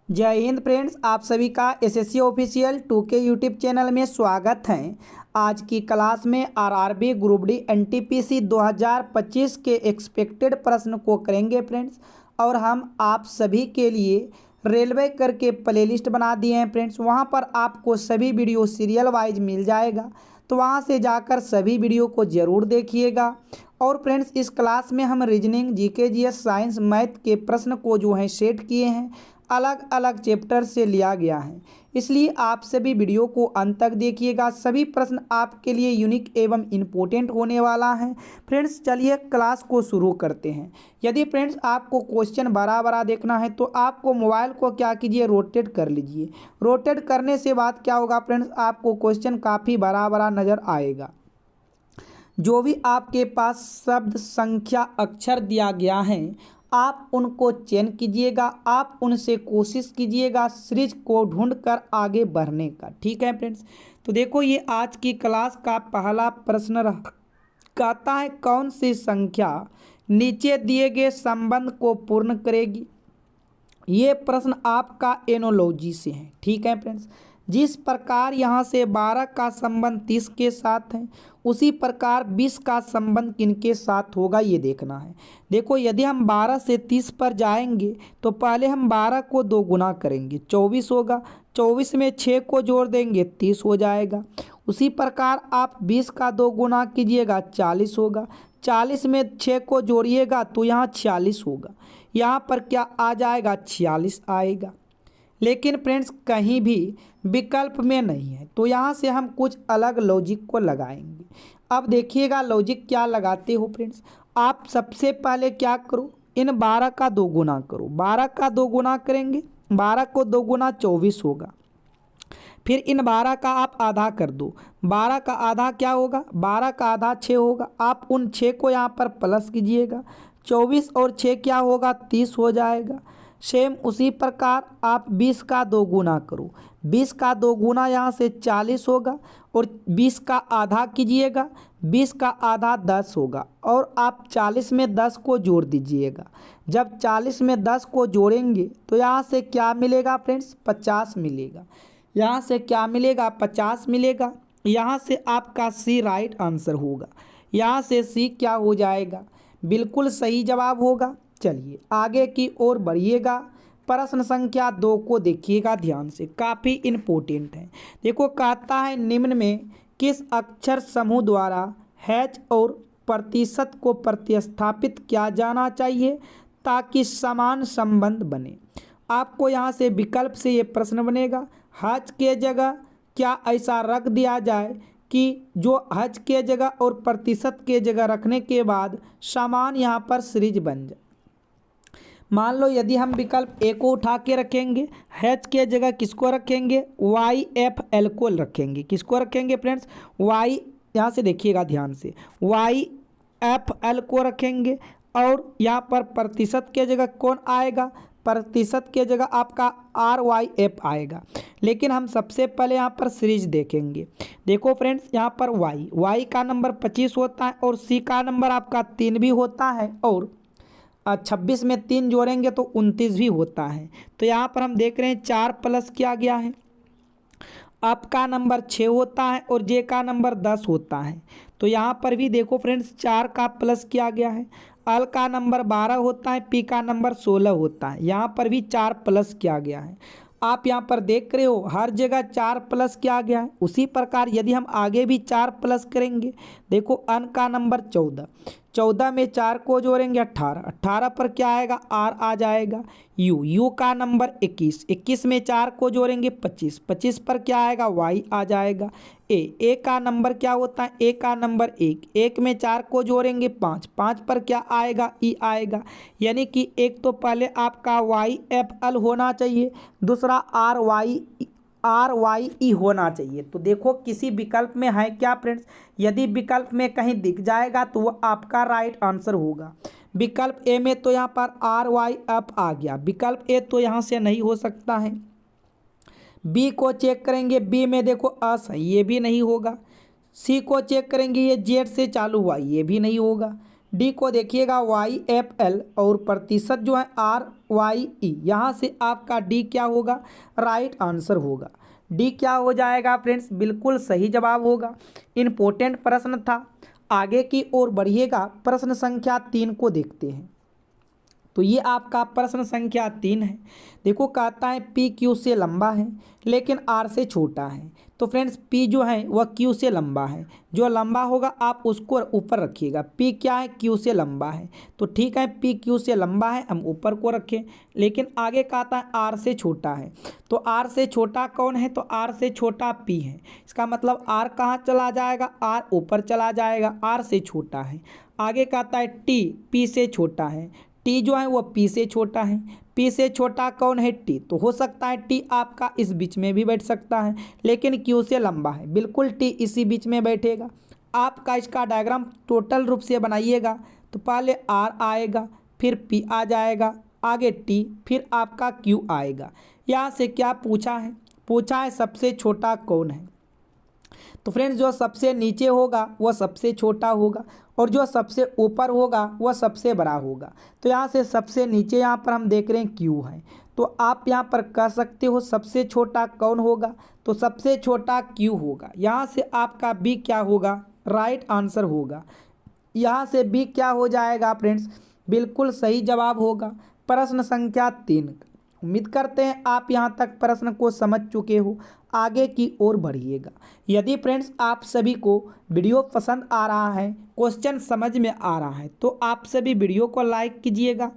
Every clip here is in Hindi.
जय हिंद फ्रेंड्स, आप सभी का SSC official 2K YouTube channel में स्वागत है। आज की क्लास में आरआरबी ग्रुप डी एनटीपीसी 2025 के एक्सपेक्टेड प्रश्न को करेंगे फ्रेंड्स। और हम आप सभी के लिए रेलवे करके प्लेलिस्ट बना दिए हैं फ्रेंड्स। वहां पर आपको सभी वीडियो सीरियल वाइज मिल जाएगा, तो वहां से जाकर सभी वीडियो को ज़रूर देखिएगा। और फ्रेंड्स, इस क्लास में हम reasoning, GK, GS, science, math के प्रश्न को जो है सेट किए हैं, अलग अलग चैप्टर से लिया गया है, इसलिए आप सभी वीडियो को अंत तक देखिएगा। सभी प्रश्न आपके लिए यूनिक एवं इम्पोर्टेंट होने वाला है फ्रेंड्स। चलिए क्लास को शुरू करते हैं। यदि फ्रेंड्स आपको क्वेश्चन बड़ा बड़ा देखना है तो आपको मोबाइल को क्या कीजिए, रोटेट कर लीजिए। रोटेट करने से बाद क्या होगा फ्रेंड्स, आपको क्वेश्चन काफ़ी बड़ा बड़ा नज़र आएगा। जो भी आपके पास शब्द, संख्या, अक्षर दिया गया है, आप उनको चयन कीजिएगा। आप उनसे कोशिश कीजिएगा सीरीज को ढूंढकर आगे बढ़ने का। ठीक है फ्रेंड्स, तो देखो ये आज की क्लास का पहला प्रश्न कहता है, कौन सी संख्या नीचे दिए गए संबंध को पूर्ण करेगी। ये प्रश्न आपका एनोलॉजी से है। ठीक है फ्रेंड्स, जिस प्रकार यहाँ से 12 का संबंध 30 के साथ है, उसी प्रकार 20 का संबंध किनके साथ होगा ये देखना है। देखो यदि हम 12 से 30 पर जाएंगे तो पहले हम 12 को 2 गुना करेंगे, 24 होगा। 24 में 6 को जोड़ देंगे, 30 हो जाएगा। उसी प्रकार आप 20 का 2 गुना कीजिएगा, 40 होगा। 40 में 6 को जोड़िएगा तो यहाँ 46 होगा। यहाँ पर क्या आ जाएगा, 46 आएगा। लेकिन फ्रेंड्स कहीं भी विकल्प में नहीं है, तो यहाँ से हम कुछ अलग लॉजिक को लगाएंगे। अब देखिएगा लॉजिक क्या लगाते हो फ्रेंड्स। आप सबसे पहले क्या करो, इन 12 का 2 गुना करो। 12 का 2 गुना करेंगे, 12 को 2 गुना 24 होगा। फिर इन 12 का आप आधा कर दो। 12 का आधा क्या होगा, 12 का आधा 6 होगा। आप उन 6 को यहाँ पर प्लस कीजिएगा। 24 और 6 क्या होगा, 30 हो जाएगा। सेम उसी प्रकार आप 20 का 2 गुना करो। 20 का 2 गुना यहाँ से 40 होगा और 20 का आधा कीजिएगा। 20 का आधा 10 होगा और आप 40 में 10 को जोड़ दीजिएगा। जब 40 में 10 को जोड़ेंगे तो यहाँ से क्या मिलेगा फ्रेंड्स, 50 मिलेगा। यहाँ से क्या मिलेगा, 50 मिलेगा। यहाँ से आपका सी राइट आंसर होगा। यहाँ से सी क्या हो जाएगा, बिल्कुल सही जवाब होगा। चलिए आगे की ओर बढ़िएगा। प्रश्न संख्या 2 को देखिएगा ध्यान से, काफ़ी इम्पोर्टेंट है। देखो कहता है, निम्न में किस अक्षर समूह द्वारा हैच और प्रतिशत को प्रतिस्थापित किया जाना चाहिए ताकि समान संबंध बने। आपको यहाँ से विकल्प से ये प्रश्न बनेगा, हैच के जगह क्या ऐसा रख दिया जाए कि जो हैच के जगह और प्रतिशत के जगह रखने के बाद समान यहाँ पर सीरीज बन जाए। मान लो यदि हम विकल्प ए को उठा के रखेंगे, हैच के जगह किसको रखेंगे, वाई एफ एल को रखेंगे। किसको रखेंगे फ्रेंड्स, वाई, यहाँ से देखिएगा ध्यान से, वाई एफ एल को रखेंगे। और यहाँ पर प्रतिशत के जगह कौन आएगा, प्रतिशत के जगह आपका आर वाई एफ आएगा। लेकिन हम सबसे पहले यहाँ पर सीरीज देखेंगे। देखो फ्रेंड्स, यहाँ पर वाई का नंबर 25 होता है और सी का नंबर आपका 3 भी होता है और 26 में 3 जोड़ेंगे तो 29 भी होता है। तो यहाँ पर हम देख रहे हैं 4 प्लस किया गया है। अप का नंबर 6 होता है और जे का नंबर 10 होता है। तो यहाँ पर भी देखो फ्रेंड्स 4 का प्लस किया गया है। अल का नंबर 12 होता है, पी का नंबर 16 होता है। यहाँ पर भी 4 प्लस किया गया है। आप यहाँ पर देख रहे हो हर जगह 4 प्लस किया गया है। उसी प्रकार यदि हम आगे भी 4 प्लस करेंगे, देखो अन का नंबर 14, 14 में 4 को जोड़ेंगे 18, 18 पर क्या आएगा, आर आ जाएगा। यू का नंबर 21, 21 में 4 को जोड़ेंगे 25, 25 पर क्या आएगा, वाई आ जाएगा। ए का नंबर क्या होता है, ए का नंबर 1, 1 में 4 को जोड़ेंगे 5, 5 पर क्या आएगा, ई आएगा। यानी कि एक तो पहले आपका वाई एफ एल होना चाहिए, दूसरा आर वाई ई होना चाहिए। तो देखो किसी विकल्प में है क्या फ्रेंड्स, यदि विकल्प में कहीं दिख जाएगा तो वो आपका राइट आंसर होगा। विकल्प ए में तो यहाँ पर आर वाई एफ आ गया, विकल्प ए तो यहाँ से नहीं हो सकता है। बी को चेक करेंगे, बी में देखो असही, ये भी नहीं होगा। सी को चेक करेंगे, ये जेड से चालू हुआ, ये भी नहीं होगा। डी को देखिएगा YFL और प्रतिशत जो है RYE। यहाँ से आपका डी क्या होगा, राइट आंसर होगा। डी क्या हो जाएगा फ्रेंड्स, बिल्कुल सही जवाब होगा। इम्पोर्टेंट प्रश्न था। आगे की ओर बढ़िएगा, प्रश्न संख्या 3 को देखते हैं। तो ये आपका प्रश्न संख्या 3 है। देखो कहता है P Q से लंबा है लेकिन R से छोटा है। तो फ्रेंड्स P जो है वह Q से लंबा है, जो लंबा होगा आप उसको ऊपर रखिएगा। P क्या है, Q से लंबा है, तो ठीक है P Q से लंबा है, हम ऊपर को रखें। लेकिन आगे कहता है R से छोटा है, तो R से छोटा कौन है, तो R से छोटा P है। इसका मतलब R कहाँ चला जाएगा, R ऊपर चला जाएगा, R से छोटा है। आगे कहता है T P से छोटा है, टी जो है वो पी से छोटा है। पी से छोटा कौन है, टी, तो हो सकता है टी आपका इस बीच में भी बैठ सकता है, लेकिन क्यू से लंबा है, बिल्कुल टी इसी बीच में बैठेगा। आपका इसका डायग्राम टोटल रूप से बनाइएगा तो पहले आर आएगा, फिर पी आ जाएगा, आगे टी, फिर आपका क्यू आएगा। यहाँ से क्या पूछा है, पूछा है सबसे छोटा कौन है। तो फ्रेंड्स जो सबसे नीचे होगा वह सबसे छोटा होगा और जो सबसे ऊपर होगा वह सबसे बड़ा होगा। तो यहाँ से सबसे नीचे यहाँ पर हम देख रहे हैं क्यू है, तो आप यहाँ पर कह सकते हो सबसे छोटा कौन होगा, तो सबसे छोटा क्यू होगा। यहाँ से आपका बी क्या होगा, राइट आंसर होगा। यहाँ से बी क्या हो जाएगा फ्रेंड्स, बिल्कुल सही जवाब होगा। प्रश्न संख्या 3। उम्मीद करते हैं आप यहाँ तक प्रश्न को समझ चुके हो। आगे की ओर बढ़िएगा। यदि फ्रेंड्स आप सभी को वीडियो पसंद आ रहा है, क्वेश्चन समझ में आ रहा है, तो आप सभी वीडियो को लाइक कीजिएगा।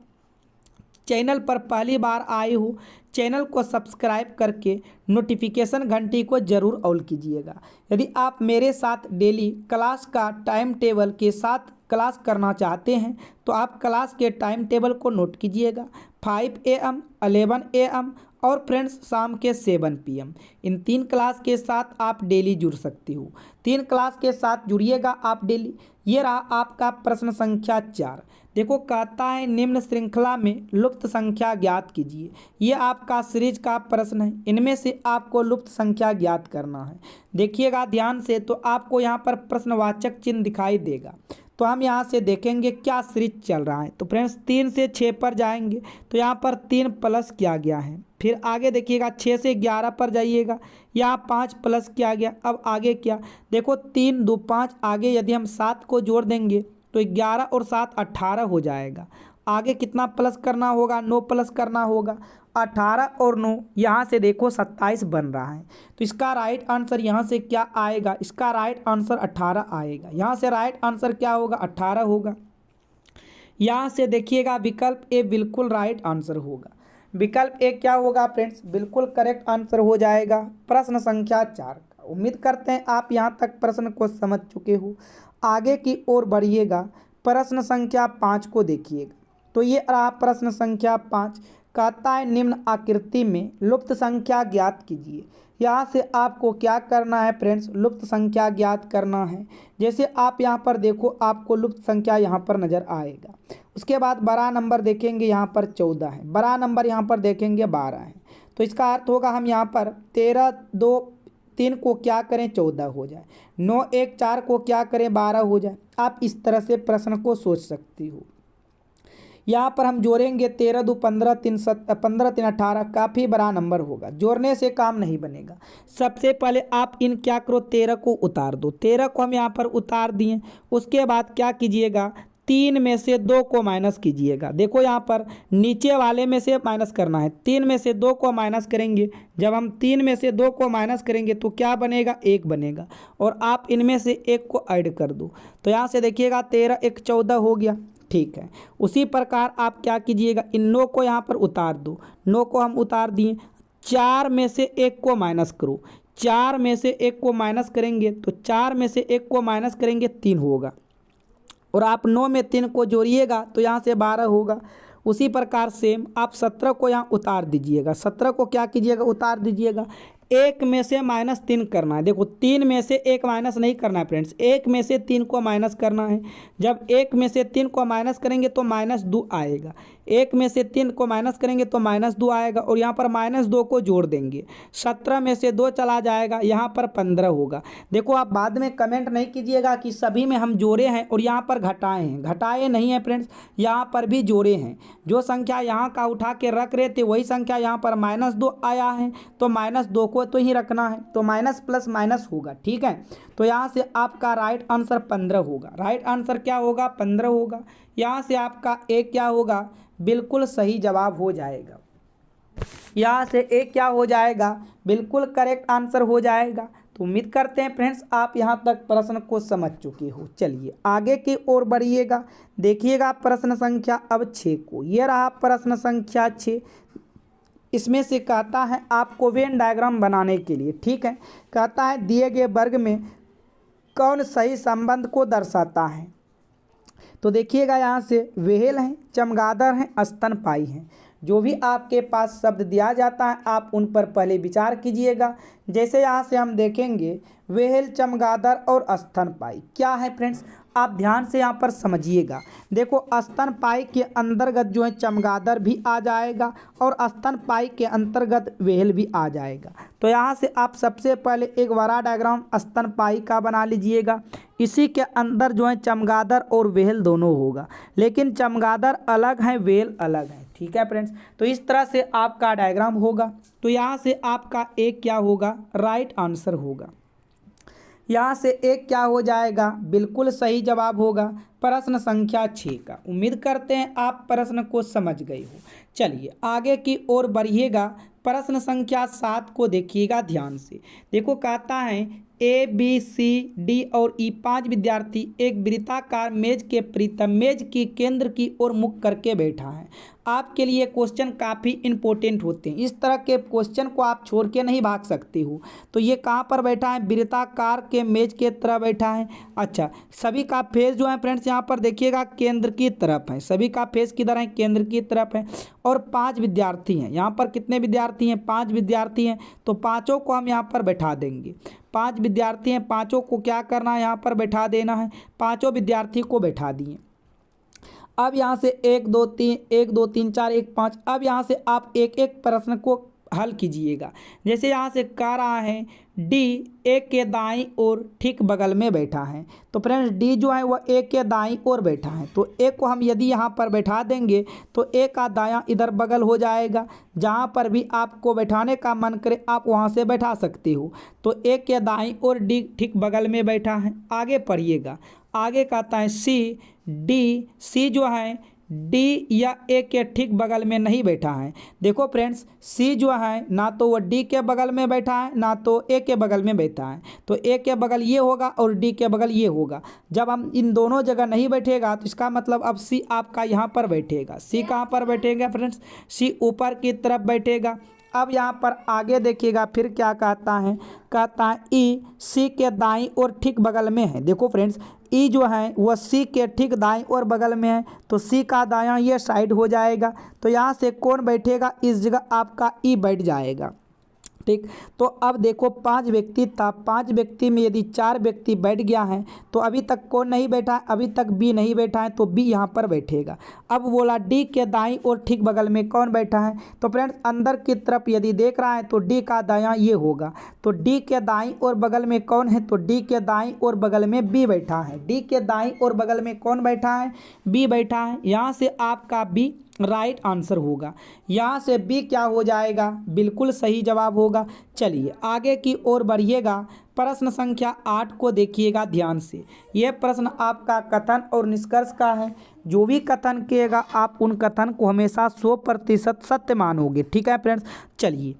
चैनल पर पहली बार आए हो, चैनल को सब्सक्राइब करके नोटिफिकेशन घंटी को ज़रूर ऑल कीजिएगा। यदि आप मेरे साथ डेली क्लास का टाइम टेबल के साथ क्लास करना चाहते हैं तो आप क्लास के टाइम टेबल को नोट कीजिएगा। 5 AM, 11 AM और फ्रेंड्स शाम के 7 PM, इन 3 क्लास के साथ आप डेली जुड़ सकते हो। 3 क्लास के साथ जुड़िएगा आप डेली। ये रहा आपका प्रश्न संख्या 4। देखो कहता है निम्न श्रृंखला में लुप्त संख्या ज्ञात कीजिए। ये आपका सीरीज का प्रश्न है, इनमें से आपको लुप्त संख्या ज्ञात करना है। देखिएगा ध्यान से, तो आपको यहाँ पर प्रश्नवाचक चिन्ह दिखाई देगा। तो हम यहाँ से देखेंगे क्या सीरीज चल रहा है। तो फ्रेंड्स 3 से 6 पर जाएंगे तो यहाँ पर 3 प्लस किया गया है। फिर आगे देखिएगा 6 से 11 पर जाइएगा, यहाँ 5 प्लस किया गया। अब आगे क्या, देखो 3 2 5, आगे यदि हम 7 को जोड़ देंगे तो 11 और 7 18 हो जाएगा। आगे कितना प्लस करना होगा, 9 प्लस करना होगा। 18 और 9, यहाँ से देखो 27 बन रहा है। तो इसका राइट आंसर यहाँ से क्या आएगा, इसका राइट आंसर 18 आएगा। यहाँ से राइट आंसर क्या होगा, 18 होगा। यहाँ से देखिएगा विकल्प ए बिल्कुल राइट आंसर होगा। विकल्प ए क्या होगा फ्रेंड्स, बिल्कुल करेक्ट आंसर हो जाएगा प्रश्न संख्या 4 का। उम्मीद करते हैं आप यहाँ तक प्रश्न को समझ चुके हो। आगे की ओर बढ़िएगा, प्रश्न संख्या 5 को देखिएगा। तो ये रहा प्रश्न संख्या 5। कहता है निम्न आकृति में लुप्त संख्या ज्ञात कीजिए। यहाँ से आपको क्या करना है फ्रेंड्स, लुप्त संख्या ज्ञात करना है। जैसे आप यहाँ पर देखो, आपको लुप्त संख्या यहाँ पर नज़र आएगा। उसके बाद बड़ा नंबर देखेंगे, यहाँ पर 14 है। बड़ा नंबर यहाँ पर देखेंगे 12 है। तो इसका अर्थ होगा हम यहाँ पर 13 2 3 को क्या करें, 14 हो जाए। 9 1 4 को क्या करें, 12 हो जाए। आप इस तरह से प्रश्न को सोच सकती हो। यहाँ पर हम जोड़ेंगे 13 2 15 3 15 3 18, काफ़ी बड़ा नंबर होगा। जोड़ने से काम नहीं बनेगा। सबसे पहले आप इन क्या करो, 13 को उतार दो। 13 को हम यहाँ पर उतार दिए। उसके बाद क्या कीजिएगा, 3 में से 2 को माइनस कीजिएगा। देखो यहाँ पर नीचे वाले में से माइनस करना है। 3 में से 2 को माइनस करेंगे। जब हम 3 में से 2 को माइनस करेंगे तो क्या बनेगा, 1 बनेगा। और आप इनमें से 1 को ऐड कर दो। तो यहाँ से देखिएगा 13 1 14 हो गया। ठीक है, उसी प्रकार आप क्या कीजिएगा, इन 9 को यहाँ पर उतार दो। 9 को हम उतार दिए। 4 में से 1 को माइनस करो। 4 में से 1 को माइनस करेंगे तो 4 में से 1 को माइनस करेंगे 3 होगा। और आप 9 में 3 को जोड़िएगा तो यहाँ से 12 होगा। उसी प्रकार सेम आप 17 को यहाँ उतार दीजिएगा। 17 को क्या कीजिएगा, उतार दीजिएगा। एक में से -3 करना है। देखो 3 में से 1 माइनस नहीं करना है फ्रेंड्स, 1 में से 3 को माइनस करना है। जब 1 में से 3 को माइनस करेंगे तो -2 आएगा, 1 में से 3 को माइनस करेंगे तो -2 आएगा और यहाँ पर -2 को जोड़ देंगे, 17 में से 2 चला जाएगा, यहाँ पर 15 होगा। देखो आप बाद में कमेंट नहीं कीजिएगा कि सभी में हम जोड़े हैं और यहाँ पर घटाए हैं, घटाए नहीं हैं फ्रेंड्स, यहाँ पर भी जोड़े हैं। जो संख्या यहाँ का उठा के रख रहे थे वही संख्या यहाँ पर -2 आया है, तो -2 को तो ही रखना है, तो माइनस प्लस माइनस होगा। ठीक है, तो यहाँ से आपका राइट आंसर 15 होगा। राइट आंसर क्या होगा? 15 होगा। यहाँ से आपका एक क्या होगा? बिल्कुल सही जवाब हो जाएगा। यहाँ से एक क्या हो जाएगा? बिल्कुल करेक्ट आंसर हो जाएगा। तो उम्मीद करते हैं फ्रेंड्स आप यहाँ तक प्रश्न को समझ चुके हो। चलिए आगे की ओर बढ़िएगा, देखिएगा प्रश्न संख्या अब 6 को। ये रहा प्रश्न संख्या 6। इसमें से कहता है आपको वेन डायग्राम बनाने के लिए, ठीक है, कहता है दिए गए वर्ग में कौन सही संबंध को दर्शाता है। तो देखिएगा यहाँ से व्हेल हैं, चमगादड़ हैं, स्तनपायी हैं। जो भी आपके पास शब्द दिया जाता है आप उन पर पहले विचार कीजिएगा। जैसे यहाँ से हम देखेंगे व्हेल, चमगादड़ और स्तनपायी क्या है फ्रेंड्स, आप ध्यान से यहाँ पर समझिएगा। देखो स्तनपायी के अंतर्गत जो है चमगादड़ भी आ जाएगा और स्तनपायी के अंतर्गत व्हेल भी आ जाएगा। तो यहाँ से आप सबसे पहले एक बड़ा डायग्राम स्तनपायी का बना लीजिएगा। इसी के अंदर जो है चमगादड़ और व्हेल दोनों होगा, लेकिन चमगादड़ अलग है, व्हेल अलग है। ठीक है फ्रेंड्स, तो इस तरह से आपका डायग्राम होगा। तो यहाँ से आपका एक क्या होगा? राइट आंसर होगा। यहाँ से एक क्या हो जाएगा? बिल्कुल सही जवाब होगा प्रश्न संख्या 6 का। उम्मीद करते हैं आप प्रश्न को समझ गए हो। चलिए आगे की ओर बढ़िएगा, प्रश्न संख्या 7 को देखिएगा ध्यान से। देखो कहता है A, B, C, D और E 5 विद्यार्थी एक वृत्ताकार मेज के प्रीतम मेज की केंद्र की ओर मुख करके बैठा है। आपके लिए क्वेश्चन काफ़ी इंपॉर्टेंट होते हैं, इस तरह के क्वेश्चन को आप छोड़ के नहीं भाग सकते हो। तो ये कहाँ पर बैठा है? वृत्ताकार के मेज के तरफ बैठा है। अच्छा, सभी का फेस जो है फ्रेंड्स यहाँ पर देखिएगा केंद्र की तरफ है, सभी का फेस किधर है? केंद्र की तरफ है। और 5 विद्यार्थी हैं, यहाँ पर कितने विद्यार्थी हैं? 5 विद्यार्थी हैं। तो पाँचों को हम यहाँ पर बैठा देंगे। 5 विद्यार्थी हैं, पाँचों को क्या करना है? यहाँ पर बैठा देना है। पाँचों विद्यार्थी को बैठा दिए। अब यहाँ से 1 2 3 4 1 5। अब यहाँ से आप एक एक प्रश्न को हल कीजिएगा। जैसे यहाँ से कह रहा है डी ए के दाईं ओर ठीक बगल में बैठा है। तो फ्रेंड्स डी जो है वह ए के दाईं ओर बैठा है, तो ए को हम यदि यहाँ पर बैठा देंगे तो ए का दायां इधर बगल हो जाएगा। जहाँ पर भी आपको बैठाने का मन करे आप वहाँ से बैठा सकते हो। तो ए के दाईं ओर डी ठीक बगल में बैठा है। आगे पढ़िएगा, आगे कहता है सी डी, सी जो है डी या ए के ठीक बगल में नहीं बैठा है। देखो फ्रेंड्स सी जो है ना तो वह डी के बगल में बैठा है ना तो ए के बगल में बैठा है। तो ए के बगल ये होगा और डी के बगल ये होगा। जब हम इन दोनों जगह नहीं बैठेगा तो इसका मतलब अब सी आपका यहाँ पर बैठेगा। सी कहाँ पर बैठेगा फ्रेंड्स? सी ऊपर की तरफ बैठेगा। अब यहाँ पर आगे देखिएगा फिर क्या कहता है, कहता है ई सी के दाईं और ठीक बगल में है। देखो फ्रेंड्स ई जो है वह सी के ठीक दाईं और बगल में है, तो सी का दायां ये साइड हो जाएगा। तो यहाँ से कौन बैठेगा? इस जगह आपका ई बैठ जाएगा। ठीक, तो अब देखो 5 व्यक्ति था, 5 व्यक्ति में यदि 4 व्यक्ति बैठ गया है तो अभी तक कौन नहीं बैठा है? अभी तक बी नहीं बैठा है, तो बी यहाँ पर बैठेगा। अब बोला डी के दाईं और ठीक बगल में कौन बैठा है? तो फ्रेंड्स अंदर की तरफ यदि देख रहा है तो डी का दायां ये होगा। तो डी के दाईं और बगल में कौन है? तो डी के दाईं और बगल में बी बैठा है। डी के दाईं और बगल में कौन बैठा है? बी बैठा है। यहाँ से आपका बी राइट आंसर होगा। यहाँ से बी क्या हो जाएगा? बिल्कुल सही जवाब होगा। चलिए आगे की ओर बढ़िएगा, प्रश्न संख्या 8 को देखिएगा ध्यान से। यह प्रश्न आपका कथन और निष्कर्ष का है। जो भी कथन किएगा आप उन कथन को हमेशा 100% सत्य मानोगे। ठीक है फ्रेंड्स, चलिए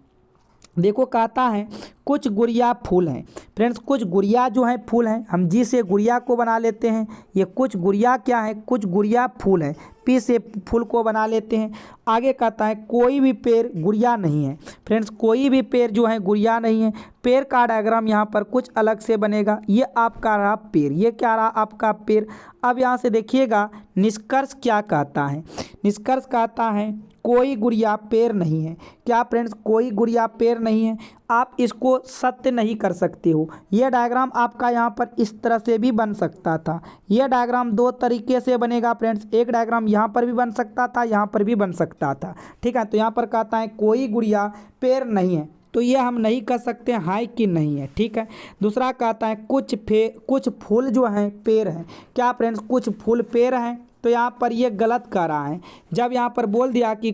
देखो कहता है कुछ गुड़िया फूल हैं। फ्रेंड्स कुछ गुड़िया जो है फूल हैं, हम जी से गुड़िया को बना लेते हैं। ये कुछ गुड़िया क्या है? कुछ गुड़िया फूल है। पी से फूल को बना लेते हैं। आगे कहता है कोई भी पेड़ गुड़िया नहीं है। फ्रेंड्स कोई भी पेड़ जो है गुड़िया नहीं है। पेड़ का डायग्राम यहाँ पर कुछ अलग से बनेगा। ये आपका रहा पेड़, ये क्या रहा? आपका पेड़। अब यहाँ से देखिएगा निष्कर्ष क्या कहता है। निष्कर्ष कहता है कोई गुड़िया पेड़ नहीं है। क्या फ्रेंड्स, कोई गुड़िया पेड़ नहीं है। आप इसको सत्य नहीं कर सकते हो। यह डायग्राम आपका यहाँ पर इस तरह से भी बन सकता था। यह डायग्राम दो तरीके से बनेगा फ्रेंड्स। एक डायग्राम यहाँ पर भी बन सकता था, यहाँ पर भी बन सकता था। ठीक है, तो यहाँ पर कहता है कोई गुड़िया पेड़ नहीं है, तो ये हम नहीं कर सकते हैं कि नहीं है। ठीक है, दूसरा कहता है कुछ फूल जो हैं पेड़ हैं। क्या फ्रेंड्स, कुछ फूल पेड़ हैं, तो यहाँ पर ये गलत कर रहा है। जब यहाँ पर बोल दिया कि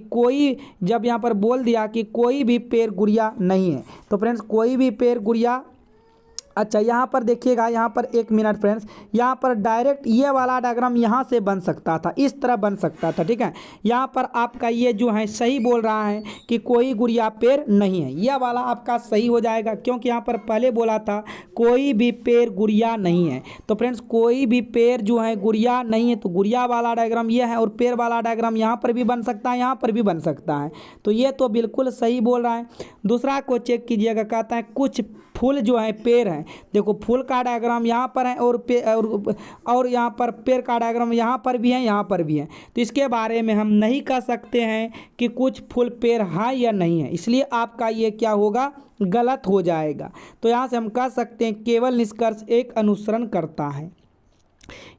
कोई भी पेड़ गुड़िया नहीं है, तो फ्रेंड्स कोई भी पेड़ गुड़िया, अच्छा यहाँ पर देखिएगा, यहाँ पर एक मिनट फ्रेंड्स, यहाँ पर डायरेक्ट ये वाला डायग्राम यहाँ से बन सकता था, इस तरह बन सकता था। ठीक है, यहाँ पर आपका ये जो है सही बोल रहा है कि कोई गुड़िया पेड़ नहीं है, यह वाला आपका सही हो जाएगा, क्योंकि यहाँ पर पहले बोला था कोई भी पेड़ गुड़िया नहीं है। तो फ्रेंड्स कोई भी पेड़ जो है गुड़िया नहीं है, तो गुड़िया वाला डायग्राम ये है और पेड़ वाला डायग्राम यहाँ पर भी बन सकता है, यहाँ पर भी बन सकता है। तो ये तो बिल्कुल सही बोल रहा है। दूसरा को चेक कीजिएगा, कहता है कुछ फूल जो है पेड़ हैं। देखो फूल का डायग्राम यहाँ पर है और यहाँ पर पेड़ का डायग्राम यहाँ पर भी है, यहाँ पर भी है। तो इसके बारे में हम नहीं कह सकते हैं कि कुछ फूल पेड़ है या नहीं है, इसलिए आपका ये क्या होगा, गलत हो जाएगा। तो यहाँ से हम कह सकते हैं केवल निष्कर्ष एक अनुसरण करता है।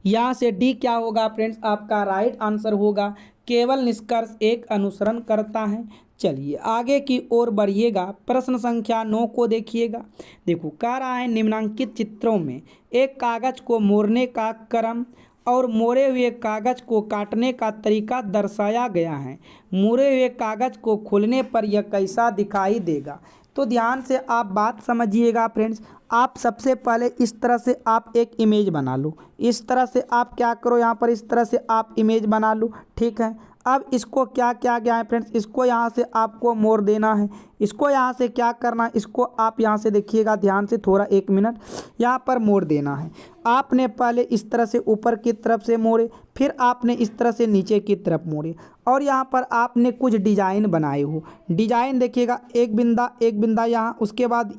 यहाँ से डी क्या होगा फ्रेंड्स, आपका राइट आंसर होगा, केवल निष्कर्ष एक अनुसरण करता है। चलिए आगे की ओर बढ़िएगा, प्रश्न संख्या 9 को देखिएगा। देखो कह रहा है निम्नांकित चित्रों में एक कागज को मोड़ने का क्रम और मोड़े हुए कागज को काटने का तरीका दर्शाया गया है। मोड़े हुए कागज को खोलने पर यह कैसा दिखाई देगा। तो ध्यान से आप बात समझिएगा फ्रेंड्स। आप सबसे पहले इस तरह से आप एक इमेज बना लो, इस तरह से आप क्या करो, यहाँ पर इस तरह से आप इमेज बना लो। ठीक है, अब इसको क्या क्या गया है फ्रेंड्स, इसको यहाँ से आपको मोड़ देना है। इसको यहाँ से क्या करना है, इसको आप यहाँ से देखिएगा ध्यान से, थोड़ा एक मिनट, यहाँ पर मोड़ देना है। आपने पहले इस तरह से ऊपर की तरफ से मोड़े, फिर आपने इस तरह से नीचे की तरफ मोड़े, और यहाँ पर आपने कुछ डिजाइन बनाए हो। डिजाइन देखिएगा, एक बिंदा यहाँ, उसके बाद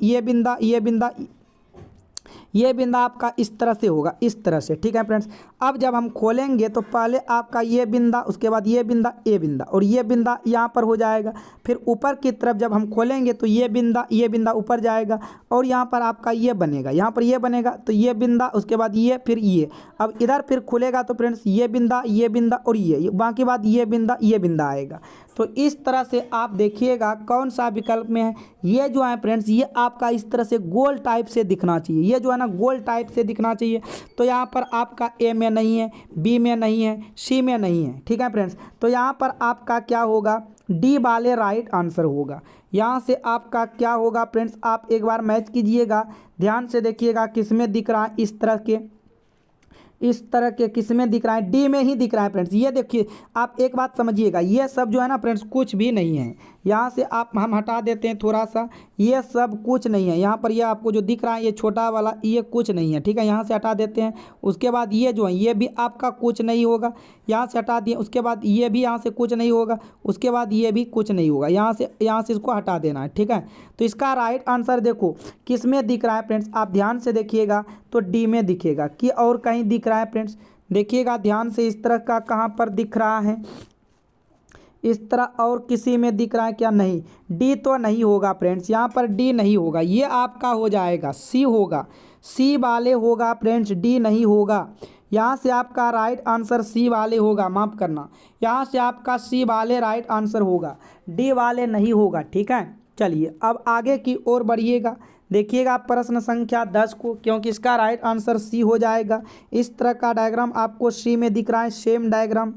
ये बिंदा आपका इस तरह से होगा, इस तरह से। ठीक है फ्रेंड्स, अब जब हम खोलेंगे तो पहले आपका ये बिंदा, उसके बाद ये बिंदा और ये बिंदा यहाँ पर हो जाएगा। फिर ऊपर की तरफ जब हम खोलेंगे तो ये बिंदा ऊपर जाएगा और यहाँ पर आपका ये बनेगा, यहाँ पर ये बनेगा, तो ये बिंदा, उसके बाद ये, फिर ये। अब इधर फिर खुलेगा तो फ्रेंड्स ये बिंदा और ये, बाकी बाद ये बिंदा आएगा। तो इस तरह से आप देखिएगा कौन सा विकल्प में है। ये जो है फ्रेंड्स, ये आपका इस तरह से गोल टाइप से दिखना चाहिए, ये जो है ना गोल टाइप से दिखना चाहिए। तो यहाँ पर आपका ए में नहीं है, बी में नहीं है, सी में नहीं है। ठीक है फ्रेंड्स, तो यहाँ पर आपका क्या होगा, डी वाले राइट आंसर होगा। यहाँ से आपका क्या होगा फ्रेंड्स, आप एक बार मैच कीजिएगा, ध्यान से देखिएगा किस में दिख रहा है, इस तरह के किस में दिख रहा है, डी में ही दिख रहा है फ्रेंड्स। ये देखिए, आप एक बात समझिएगा, ये सब जो है ना फ्रेंड्स कुछ भी नहीं है। यहाँ से हम हटा देते हैं थोड़ा सा, ये सब कुछ नहीं है। यहाँ पर ये आपको जो दिख रहा है ये छोटा वाला, ये कुछ नहीं है। ठीक है, यहाँ से हटा देते हैं। उसके बाद ये जो है ये भी आपका कुछ नहीं होगा, यहाँ से हटा दिए। उसके बाद ये भी यहाँ से कुछ नहीं होगा, उसके बाद ये भी कुछ नहीं होगा, यहाँ से इसको हटा देना है। ठीक है, तो इसका राइट आंसर देखो किस में दिख रहा है फ्रेंड्स, आप ध्यान से देखिएगा तो डी में दिखेगा कि और कहीं दिख रहा है फ्रेंड्स। देखिएगा ध्यान से, इस तरह का कहाँ पर दिख रहा है, इस तरह और किसी में दिख रहा है क्या, नहीं, डी तो नहीं होगा फ्रेंड्स, यहाँ पर डी नहीं होगा। ये आपका हो जाएगा सी होगा, सी वाले होगा फ्रेंड्स, डी नहीं होगा। यहाँ से आपका राइट आंसर सी वाले होगा, माफ़ करना, यहाँ से आपका सी वाले राइट आंसर होगा, डी वाले नहीं होगा। ठीक है, चलिए अब आगे की ओर बढ़िएगा। देखिएगा प्रश्न संख्या 10 को, क्योंकि इसका राइट आंसर सी हो जाएगा। इस तरह का डायग्राम आपको सी में दिख रहा है, सेम डायग्राम।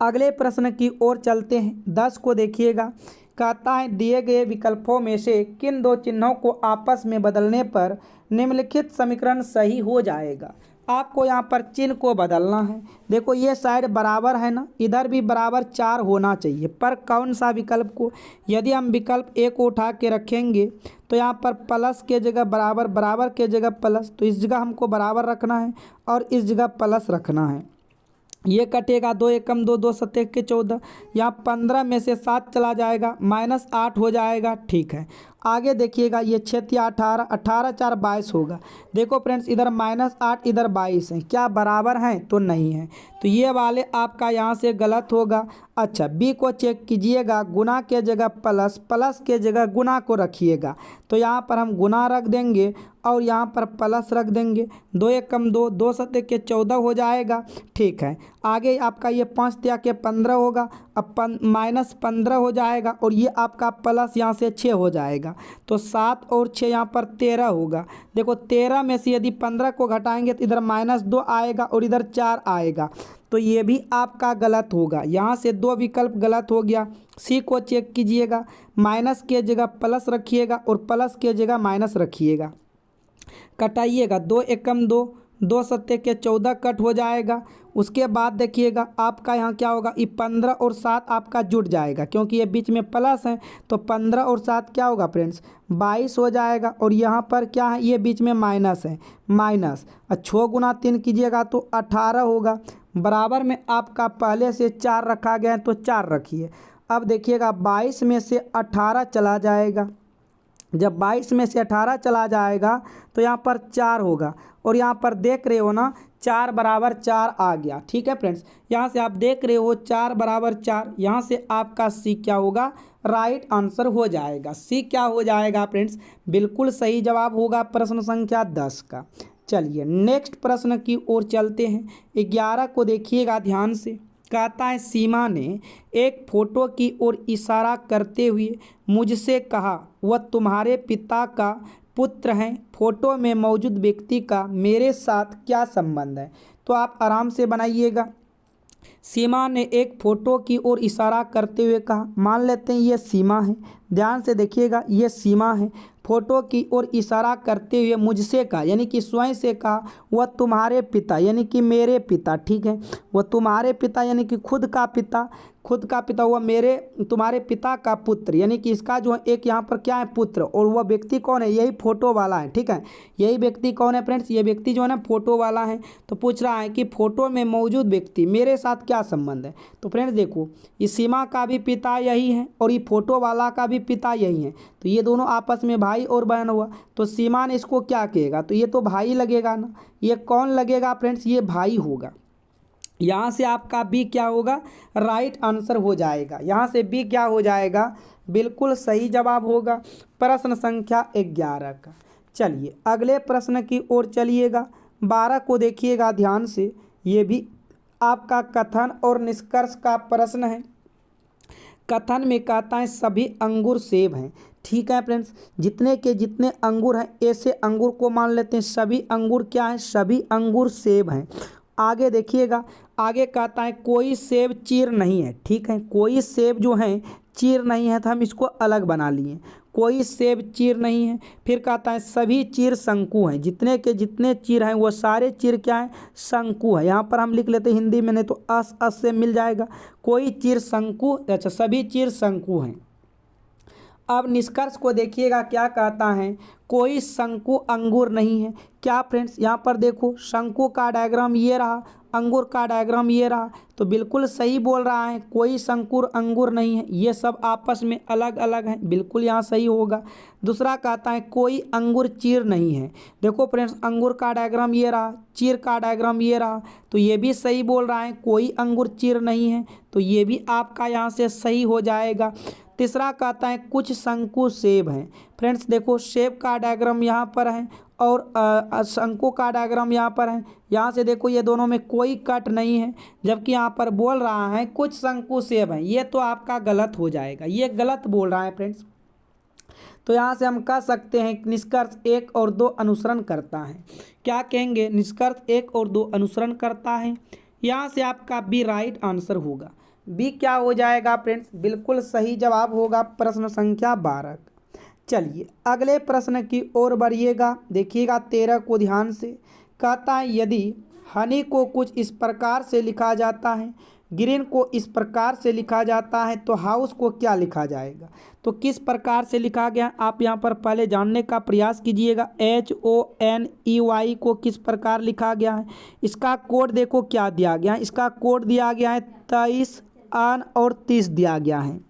अगले प्रश्न की ओर चलते हैं। 10 को देखिएगा, कहता है दिए गए विकल्पों में से किन दो चिन्हों को आपस में बदलने पर निम्नलिखित समीकरण सही हो जाएगा। आपको यहाँ पर चिन्ह को बदलना है। देखो ये साइड बराबर है ना, इधर भी बराबर 4 होना चाहिए, पर कौन सा विकल्प को, यदि हम विकल्प ए को उठा के रखेंगे तो यहाँ पर प्लस के जगह बराबर, बराबर के जगह प्लस, तो इस जगह हमको बराबर रखना है और इस जगह प्लस रखना है। ये कटेगा, 2 एकम 2, 2 सत्ते के 14, यहाँ 15 में से 7 चला जाएगा, -8 हो जाएगा। ठीक है, आगे देखिएगा, ये 6 या 18, 18 4 22 होगा। देखो फ्रेंड्स, इधर -8 इधर 22 है, क्या बराबर हैं, तो नहीं है, तो ये वाले आपका यहाँ से गलत होगा। अच्छा, बी को चेक कीजिएगा, गुना के जगह प्लस, प्लस के जगह गुना को रखिएगा। तो यहाँ पर हम गुना रख देंगे और यहाँ पर प्लस रख देंगे। 2 एकम 2, 2 सत्ते के 14 हो जाएगा। ठीक है, आगे आपका ये 5 तिया के 15 होगा। अब -15 हो जाएगा और ये आपका प्लस यहाँ से 6 हो जाएगा। तो 7 और 6 यहाँ पर 13 होगा। देखो 13 में से यदि 15 को घटाएंगे तो इधर -2 आएगा और इधर 4 आएगा। तो ये भी आपका गलत होगा। यहाँ से 2 विकल्प गलत हो गया। सी को चेक कीजिएगा, माइनस के जगह प्लस रखिएगा और प्लस के जगह माइनस रखिएगा। कटाइएगा, 2 एकम 2, 2 सत्ते के 14 कट हो जाएगा। उसके बाद देखिएगा आपका यहाँ क्या होगा, ये 15 और 7 आपका जुट जाएगा क्योंकि ये बीच में प्लस है। तो 15 और 7 क्या होगा फ्रेंड्स, 22 हो जाएगा। और यहाँ पर क्या है, ये बीच में माइनस है, माइनस 6 गुना 3 कीजिएगा तो 18 होगा। बराबर में आपका पहले से 4 रखा गया है तो 4 रखिए। अब देखिएगा 22 में से 18 चला जाएगा। जब 22 में से 18 चला जाएगा तो यहाँ पर 4 होगा और यहाँ पर देख रहे हो ना 4 बराबर 4 आ गया। ठीक है फ्रेंड्स, यहाँ से आप देख रहे हो 4 बराबर 4, यहाँ से आपका सी क्या होगा, राइट आंसर हो जाएगा। सी क्या हो जाएगा फ्रेंड्स, बिल्कुल सही जवाब होगा प्रश्न संख्या 10 का। चलिए नेक्स्ट प्रश्न की ओर चलते हैं। 11 को देखिएगा ध्यान से। कहता है सीमा ने एक फोटो की ओर इशारा करते हुए मुझसे कहा, वह तुम्हारे पिता का पुत्र हैं। फोटो में मौजूद व्यक्ति का मेरे साथ क्या संबंध है। तो आप आराम से बनाइएगा। सीमा ने एक फोटो की ओर इशारा करते हुए कहा, मान लेते हैं ये सीमा है। ध्यान से देखिएगा, ये सीमा है। फोटो की ओर इशारा करते हुए मुझसे कहा, यानी कि स्वयं से कहा, वह तुम्हारे पिता यानी कि मेरे पिता। ठीक है, वह तुम्हारे पिता यानी कि खुद का पिता, खुद का पिता हुआ मेरे तुम्हारे पिता का पुत्र, यानी कि इसका जो है एक यहाँ पर क्या है, पुत्र। और वह व्यक्ति कौन है, यही फोटो वाला है। ठीक है, यही व्यक्ति कौन है फ्रेंड्स, ये व्यक्ति जो है ना फोटो वाला है। तो पूछ रहा है कि फोटो में मौजूद व्यक्ति मेरे साथ क्या संबंध है। तो फ्रेंड्स देखो, इस सीमा का भी पिता यही है और ये फोटो वाला का भी पिता यही है। तो ये दोनों आपस में भाई और बहन हुआ। तो सीमा ने इसको क्या कहेगा, तो ये तो भाई लगेगा ना। ये कौन लगेगा फ्रेंड्स, ये भाई होगा। यहाँ से आपका बी क्या होगा, राइट आंसर हो जाएगा। यहाँ से बी क्या हो जाएगा, बिल्कुल सही जवाब होगा प्रश्न संख्या 11 का। चलिए अगले प्रश्न की ओर चलिएगा। 12 को देखिएगा ध्यान से। ये भी आपका कथन और निष्कर्ष का प्रश्न है। कथन में कहता है सभी अंगूर सेब हैं। ठीक है फ्रेंड्स, जितने के जितने अंगूर हैं ऐसे अंगूर को मान लेते हैं सभी अंगूर क्या हैं, सभी अंगूर सेब हैं। आगे देखिएगा, आगे कहता है कोई सेब चीर नहीं है। ठीक है, कोई सेब जो है चीर नहीं है, तो हम इसको अलग बना लिए, कोई सेब चीर नहीं है। फिर कहता है सभी चीर शंकु हैं, जितने के जितने चीर हैं वो सारे चीर क्या हैं, शंकु है। यहाँ पर हम लिख लेते हैं हिंदी में, नहीं तो अस से मिल जाएगा। कोई चीर शंकु, अच्छा सभी चीर शंकु हैं। अब निष्कर्ष को देखिएगा क्या कहता है, कोई शंकु अंगूर नहीं है। क्या फ्रेंड्स, यहाँ पर देखो शंकु का डायग्राम ये रहा, अंगूर का डायग्राम ये रहा। तो बिल्कुल सही बोल रहा है, कोई शंकुर अंगूर नहीं है, ये सब आपस में अलग अलग हैं, बिल्कुल यहाँ सही होगा। दूसरा कहता है कोई अंगूर चीर नहीं है। देखो फ्रेंड्स, अंगूर का डायग्राम ये रहा, चीर का डायग्राम ये रहा, तो ये भी सही बोल रहा है, कोई अंगूर चीर नहीं है। तो ये भी आपका यहाँ से सही हो जाएगा। तीसरा कहता है कुछ शंकु सेब हैं। फ्रेंड्स देखो, सेब का डायग्राम यहाँ पर है और शंकु का डायग्राम यहाँ पर है। यहाँ से देखो ये दोनों में कोई कट नहीं है, जबकि यहाँ पर बोल रहा है कुछ शंकु सेब हैं। ये तो आपका गलत हो जाएगा, ये गलत बोल रहा है फ्रेंड्स। तो यहाँ से हम कह सकते हैं निष्कर्ष 1 और 2 अनुसरण करता है। क्या कहेंगे, निष्कर्ष 1 और 2 अनुसरण करता है। यहाँ से आपका बी राइट आंसर होगा। बी क्या हो जाएगा फ्रेंड्स, बिल्कुल सही जवाब होगा प्रश्न संख्या 12। चलिए अगले प्रश्न की ओर बढ़िएगा। देखिएगा 13 को ध्यान से। कहता है यदि हनी को कुछ इस प्रकार से लिखा जाता है, ग्रीन को इस प्रकार से लिखा जाता है, तो हाउस को क्या लिखा जाएगा। तो किस प्रकार से लिखा गया आप यहाँ पर पहले जानने का प्रयास कीजिएगा। HONEY को किस प्रकार लिखा गया है, इसका कोड देखो क्या दिया गया है। इसका कोड दिया गया है 23 अन और 30 दिया गया है।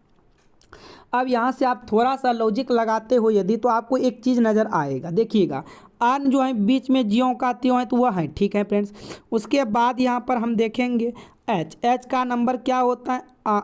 अब यहाँ से आप थोड़ा सा लॉजिक लगाते हो यदि, तो आपको एक चीज़ नज़र आएगा। देखिएगा अन जो है बीच में ज्यों का त्यों है, तो वह है। ठीक है फ्रेंड्स, उसके बाद यहाँ पर हम देखेंगे एच का नंबर क्या होता है?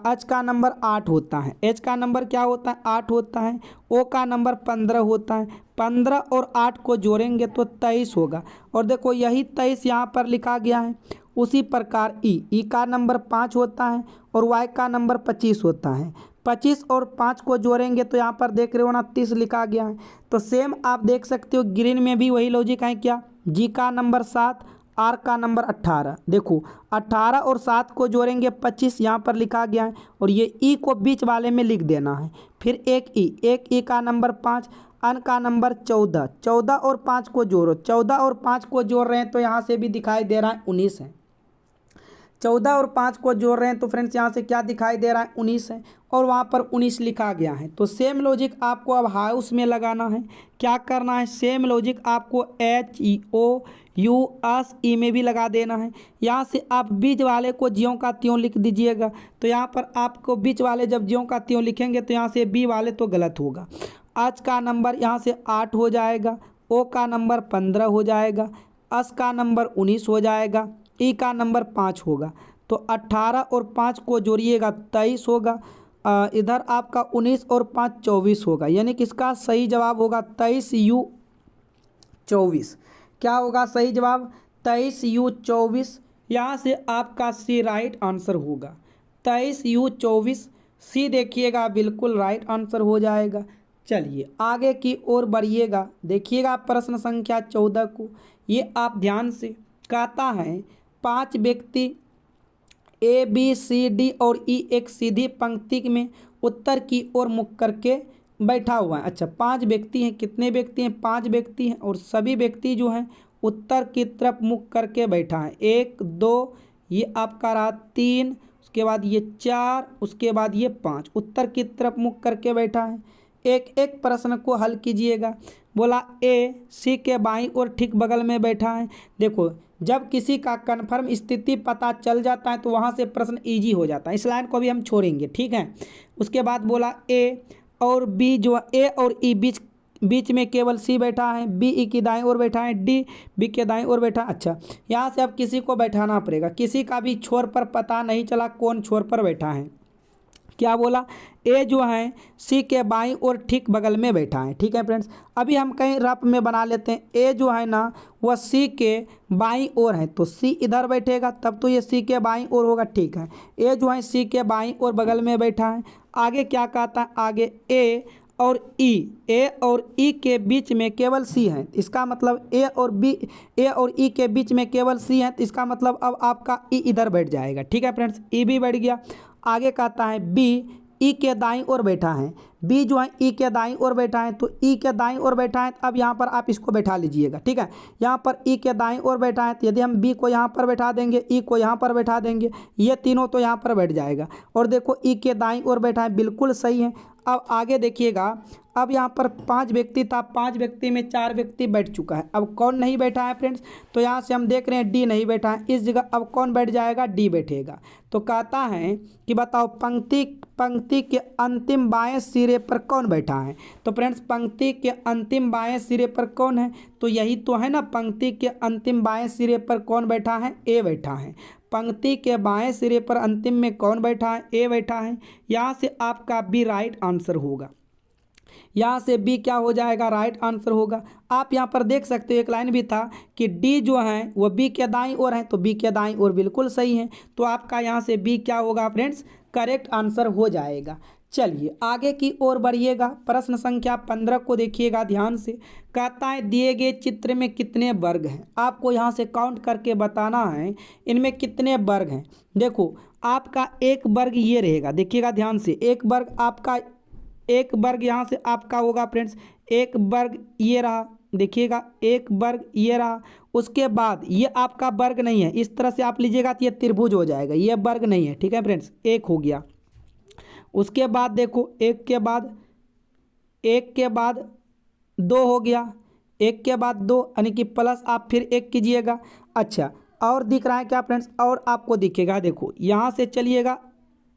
एच का नंबर 8 होता है। एच का नंबर क्या होता है? 8 होता है। ओ का नंबर 15 होता है। 15 और 8 को जोड़ेंगे तो 23 होगा। और देखो यही 23 यहाँ पर लिखा गया है। उसी प्रकार ई का नंबर 5 होता है और वाई का नंबर 25 होता है। 25 और 5 को जोड़ेंगे तो यहाँ पर देख रहे हो ना 30 लिखा गया है। तो सेम आप देख सकते हो ग्रीन में भी वही लॉजिक है क्या? जी का नंबर 7, आर का नंबर 18। देखो 18 और 7 को जोड़ेंगे 25 यहाँ पर लिखा गया है और ये ई को बीच वाले में लिख देना है। फिर एक ई का नंबर 5, अन का नंबर 14। 14 और 5 को जोड़ो, 14 और 5 को जोड़ रहे हैं तो यहाँ से भी दिखाई दे रहा है 19 है। 14 और 5 को जोड़ रहे हैं तो फ्रेंड्स यहाँ से क्या दिखाई दे रहा है? 19 है और वहाँ पर 19 लिखा गया है। तो सेम लॉजिक आपको अब हाउस में लगाना है। क्या करना है? सेम लॉजिक आपको HOUSE में भी लगा देना है। यहाँ से आप बीच वाले को ज्यों का त्यों लिख दीजिएगा। तो यहाँ पर आपको बीच वाले जब ज्यों का त्यों लिखेंगे तो यहाँ से बी वाले तो गलत होगा। एच का नंबर यहाँ से 8 हो जाएगा, ओ का नंबर 15 हो जाएगा, एस का नंबर 19 हो जाएगा, ई का नंबर 5 होगा। तो 18 और 5 को जोड़िएगा 23 होगा। इधर आपका 19 और 5 24 होगा। यानी कि इसका सही जवाब होगा 23U24। क्या होगा सही जवाब? 23U24। यहाँ से आपका सी राइट आंसर होगा। 23U24 सी देखिएगा बिल्कुल राइट आंसर हो जाएगा। चलिए आगे की ओर बढ़िएगा। देखिएगा प्रश्न संख्या 14 को, ये आप ध्यान से। कहता है 5 व्यक्ति ए बी सी डी और ई एक सीधी पंक्ति में उत्तर की ओर मुख करके बैठा हुआ है। अच्छा 5 व्यक्ति हैं। कितने व्यक्ति हैं? 5 व्यक्ति हैं और सभी व्यक्ति जो हैं उत्तर की तरफ मुख करके बैठा है। 1 2 ये आपका रहा 3, उसके बाद ये 4, उसके बाद ये 5 उत्तर की तरफ मुख करके बैठा है। एक एक प्रश्न को हल कीजिएगा। बोला ए सी के बाईं ओर ठीक बगल में बैठा है। देखो जब किसी का कन्फर्म स्थिति पता चल जाता है तो वहाँ से प्रश्न इजी हो जाता है। इस लाइन को भी हम छोड़ेंगे, ठीक है। उसके बाद बोला ए और बी जो ए और ई बीच में केवल सी बैठा है, बी ई की दाईं ओर बैठा है, डी बी के दाईं ओर बैठा। अच्छा यहाँ से अब किसी को बैठाना पड़ेगा। किसी का भी छोर पर पता नहीं चला कौन छोर पर बैठा है। क्या बोला? ए जो है सी के बाईं ओर ठीक बगल में बैठा है, ठीक है फ्रेंड्स। अभी हम कहीं रफ में बना लेते हैं। ए जो है ना वह सी के बाईं ओर है तो सी इधर बैठेगा, तब तो ये सी के बाईं ओर होगा, ठीक है। ए जो है सी के बाईं ओर बगल में बैठा है। आगे क्या कहता है? आगे ए और ई के बीच में केवल सी है। इसका मतलब ए और ई के बीच में केवल सी है। तो इसका मतलब अब आपका ई इधर बैठ जाएगा, ठीक है फ्रेंड्स। ई भी बैठ गया। आगे कहता है बी ई के दाईं ओर बैठा है। बी जो है ई के दाईं ओर बैठा है तो ई के दाईं ओर बैठा है। अब यहाँ पर आप इसको बैठा लीजिएगा, ठीक है। यहाँ पर ई के दाईं ओर बैठा है तो यदि हम बी को यहाँ पर बैठा देंगे, ई को यहाँ पर बैठा देंगे, ये तीनों तो यहाँ पर बैठ जाएगा। और देखो ई के दाईं ओर बैठा है, बिल्कुल सही है। अब आगे देखिएगा। अब यहाँ पर 5 व्यक्ति था, 5 व्यक्ति में 4 व्यक्ति बैठ चुका है। अब कौन नहीं बैठा है फ्रेंड्स? तो यहाँ से हम देख रहे हैं डी नहीं बैठा है। इस जगह अब कौन बैठ जाएगा? डी बैठेगा। तो कहता है कि बताओ पंक्ति के अंतिम बाएं सिरे पर कौन बैठा है? तो फ्रेंड्स पंक्ति के अंतिम बाएं सिरे पर कौन है? तो यही तो है ना, पंक्ति के अंतिम बाएं सिरे पर कौन बैठा है? ए बैठा है। पंक्ति के बाएं सिरे पर अंतिम में कौन बैठा है? ए बैठा है। यहाँ से आपका बी राइट आंसर होगा। यहाँ से बी क्या हो जाएगा? राइट आंसर होगा। आप यहाँ पर देख सकते हो एक लाइन भी था कि डी जो है वो बी के दाईं ओर है, तो बी के दाईं ओर बिल्कुल सही है। तो आपका यहाँ से बी क्या होगा फ्रेंड्स? करेक्ट आंसर हो जाएगा। चलिए आगे की ओर बढ़िएगा। प्रश्न संख्या 15 को देखिएगा ध्यान से। कहता है दिए गए चित्र में कितने वर्ग हैं? आपको यहाँ से काउंट करके बताना है इनमें कितने वर्ग हैं। देखो आपका एक वर्ग ये रहेगा, देखिएगा ध्यान से। एक वर्ग यहाँ से आपका होगा फ्रेंड्स, एक वर्ग ये रहा, देखिएगा एक वर्ग ये रहा। उसके बाद ये आपका वर्ग नहीं है, इस तरह से आप लीजिएगा तो ये त्रिभुज हो जाएगा, ये वर्ग नहीं है, ठीक है फ्रेंड्स। एक हो गया। उसके बाद देखो एक के बाद 2 हो गया, एक के बाद 2 यानी कि प्लस आप फिर 1 कीजिएगा। अच्छा और दिख रहा है क्या फ्रेंड्स? और आपको दिखेगा, देखो यहाँ से चलिएगा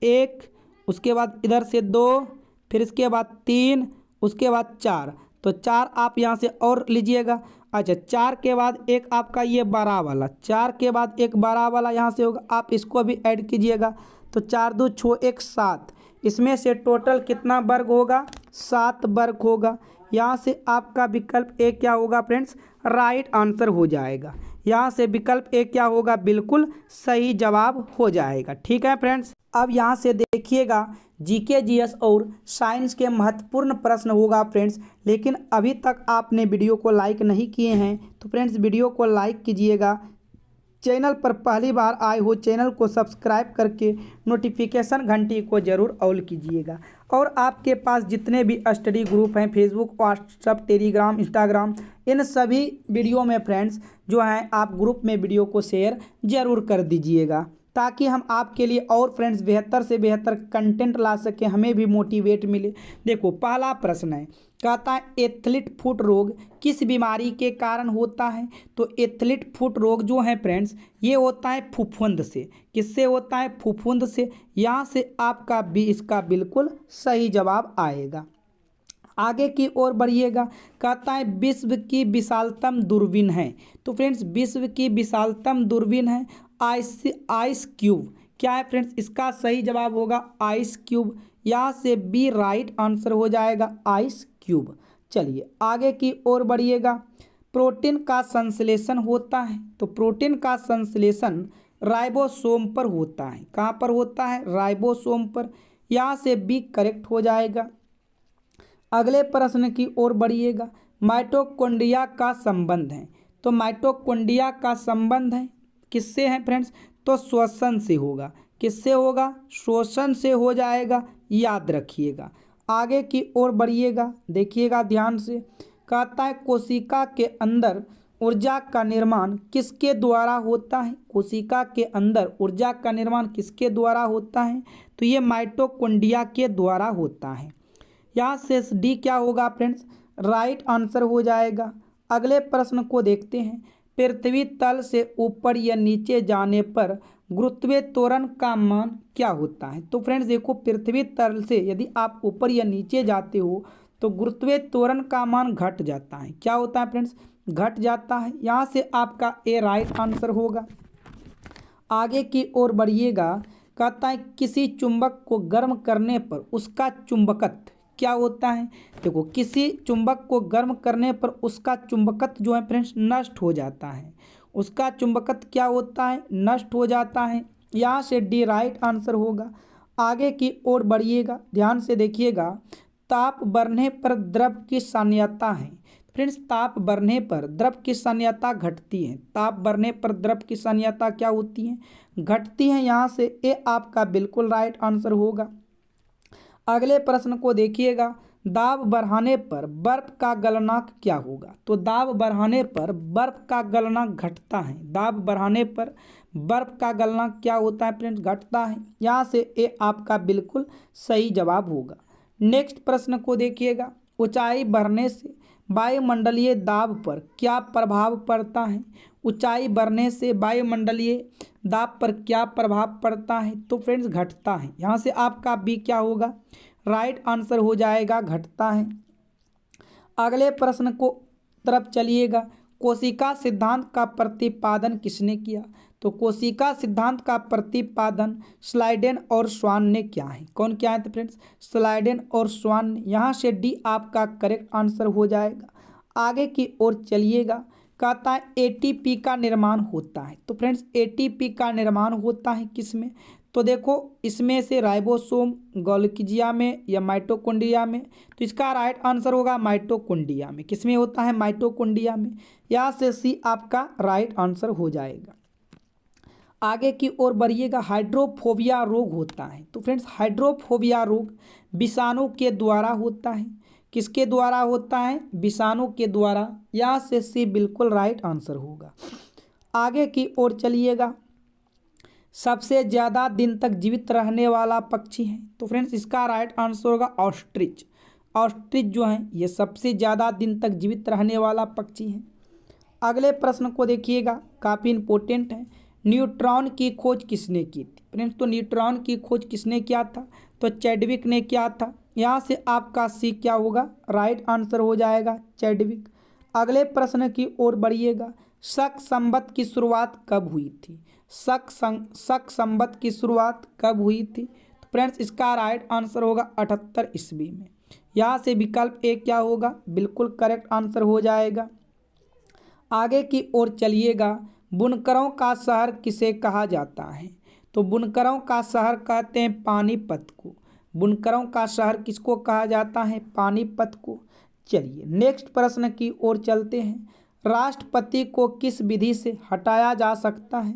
1, उसके बाद इधर से 2, फिर इसके बाद 3, उसके बाद 4। तो 4 आप यहाँ से और लीजिएगा। अच्छा, 4 के बाद एक आपका ये 12 वाला, 4 के बाद एक 12 वाला यहाँ से होगा, आप इसको भी ऐड कीजिएगा। तो 4 2 6 1 7, इसमें से टोटल कितना वर्ग होगा? 7 वर्ग होगा। यहाँ से आपका विकल्प ए क्या होगा फ्रेंड्स? राइट आंसर हो जाएगा। यहाँ से विकल्प ए क्या होगा? बिल्कुल सही जवाब हो जाएगा। ठीक है फ्रेंड्स, अब यहाँ से देखिएगा जीके जीएस और साइंस के महत्वपूर्ण प्रश्न होगा फ्रेंड्स। लेकिन अभी तक आपने वीडियो को लाइक नहीं किए हैं तो फ्रेंड्स वीडियो को लाइक कीजिएगा। चैनल पर पहली बार आए हो चैनल को सब्सक्राइब करके नोटिफिकेशन घंटी को ज़रूर ऑल कीजिएगा। और आपके पास जितने भी स्टडी ग्रुप हैं, फेसबुक, व्हाट्सएप, टेलीग्राम, इंस्टाग्राम, इन सभी वीडियो में फ्रेंड्स जो हैं आप ग्रुप में वीडियो को शेयर ज़रूर कर दीजिएगा, ताकि हम आपके लिए और फ्रेंड्स बेहतर से बेहतर कंटेंट ला सकें, हमें भी मोटिवेट मिले। देखो पहला प्रश्न है, कहता है एथलीट फुट रोग किस बीमारी के कारण होता है? तो एथलीट फुट रोग जो है फ्रेंड्स ये होता है फफूंद से। किससे होता है? फफूंद से। यहाँ से आपका भी इसका बिल्कुल सही जवाब आएगा। आगे की ओर बढ़िएगा, कहता है विश्व की विशालतम दूरबीन है। तो फ्रेंड्स विश्व की विशालतम दूरबीन है आइस क्यूब। क्या है फ्रेंड्स? इसका सही जवाब होगा आइस क्यूब। यहाँ से बी राइट आंसर हो जाएगा आइस क्यूब। चलिए आगे की ओर बढ़िएगा, प्रोटीन का संश्लेषण होता है। तो प्रोटीन का संश्लेषण राइबोसोम पर होता है। कहाँ पर होता है? राइबोसोम पर। यहाँ से बी करेक्ट हो जाएगा। अगले प्रश्न की ओर बढ़िएगा, माइटोकॉन्ड्रिया का संबंध है। तो माइटोकॉन्ड्रिया का संबंध है किससे है फ्रेंड्स? तो श्वसन से होगा। किससे होगा? श्वसन से हो जाएगा, याद रखिएगा। आगे की ओर बढ़िएगा, देखिएगा ध्यान से, कहता है कोशिका के अंदर ऊर्जा का निर्माण किसके द्वारा होता है? कोशिका के अंदर ऊर्जा का निर्माण किसके द्वारा होता है? तो ये माइटोकॉन्ड्रिया के द्वारा होता है। यहाँ से डी क्या होगा फ्रेंड्स? राइट आंसर हो जाएगा। अगले प्रश्न को देखते हैं, पृथ्वी तल से ऊपर या नीचे जाने पर गुरुत्वीय त्वरण का मान क्या होता है? तो फ्रेंड्स देखो पृथ्वी तल से यदि आप ऊपर या नीचे जाते हो तो गुरुत्वीय त्वरण का मान घट जाता है। क्या होता है फ्रेंड्स? घट जाता है। यहाँ से आपका ए राइट आंसर होगा। आगे की ओर बढ़िएगा, कहता है किसी चुंबक को गर्म करने पर उसका चुंबकत्व क्या होता है? देखो किसी चुंबक को गर्म करने पर उसका चुंबकत्व जो है फ्रेंड्स नष्ट हो जाता है। उसका चुंबकत्व क्या होता है? नष्ट हो जाता है। यहाँ से डी राइट आंसर होगा। आगे की ओर बढ़िएगा, ध्यान से देखिएगा, ताप बढ़ने पर द्रव की साम्यता है। फ्रेंड्स ताप बढ़ने पर द्रव की साम्यता घटती है। ताप बढ़ने पर द्रव की साम्यता क्या होती है? घटती है। यहाँ से ए आपका बिल्कुल राइट आंसर होगा। अगले प्रश्न को देखिएगा, दाब बढ़ाने पर बर्फ का गलनांक क्या होगा? तो दाब बढ़ाने पर बर्फ का गलनांक घटता है। दाब बढ़ाने पर बर्फ का गलनांक क्या होता है फ्रेंड्स? घटता है। यहाँ से ए आपका बिल्कुल सही जवाब होगा। नेक्स्ट प्रश्न को देखिएगा, ऊंचाई बढ़ने से वायुमंडलीय दाब पर क्या प्रभाव पड़ता है? ऊंचाई बढ़ने से वायुमंडलीय दाब पर क्या प्रभाव पड़ता है? तो फ्रेंड्स घटता है। यहाँ से आपका बी क्या होगा? राइट आंसर हो जाएगा, घटता है। अगले प्रश्न को तरफ चलिएगा, कोशिका सिद्धांत का प्रतिपादन किसने किया? तो कोशिका सिद्धांत का प्रतिपादन स्लाइडेन और स्वान ने किया है। कौन किया है तो फ्रेंड्स? स्लाइडेन और स्वान ने। यहाँ से डी आपका करेक्ट आंसर हो जाएगा। आगे की ओर चलिएगा, कहता है एटीपी का निर्माण होता है। तो फ्रेंड्स एटीपी का निर्माण होता है किस में? तो देखो इसमें से राइबोसोम, गोल्गिया में या माइटोकॉन्ड्रिया में। तो इसका राइट आंसर होगा माइटोकॉन्ड्रिया में। किस में होता है? माइटोकॉन्ड्रिया में। यहाँ से सी आपका राइट आंसर हो जाएगा। आगे की ओर बढ़िएगा, हाइड्रोफोबिया रोग होता है। तो फ्रेंड्स हाइड्रोफोबिया रोग विषाणु के द्वारा होता है। किसके द्वारा होता है? विषाणु के द्वारा। यहाँ से सी बिल्कुल राइट आंसर होगा। आगे की ओर चलिएगा, सबसे ज़्यादा दिन तक जीवित रहने वाला पक्षी है। तो फ्रेंड्स इसका राइट आंसर होगा ऑस्ट्रिच। ऑस्ट्रिच जो है ये सबसे ज़्यादा दिन तक जीवित रहने वाला पक्षी है। अगले प्रश्न को देखिएगा, काफ़ी इंपॉर्टेंट है, न्यूट्रॉन की खोज किसने की थी? फ्रेंड्स तो न्यूट्रॉन की खोज किसने किया था? तो चैडविक ने किया था। यहाँ से आपका सी क्या होगा? राइट आंसर हो जाएगा चैडविक। अगले प्रश्न की ओर बढ़िएगा। शक संवत की शुरुआत कब हुई थी? शक संवत की शुरुआत कब हुई थी? तो फ्रेंड्स इसका राइट आंसर होगा 78 ईस्वी में। यहाँ से विकल्प ए क्या होगा? बिल्कुल करेक्ट आंसर हो जाएगा। आगे की ओर चलिएगा। बुनकरों का शहर किसे कहा जाता है? तो बुनकरों का शहर कहते हैं पानीपत को। बुनकरों का शहर किसको कहा जाता है? पानीपत को। चलिए नेक्स्ट प्रश्न की ओर चलते हैं। राष्ट्रपति को किस विधि से हटाया जा सकता है?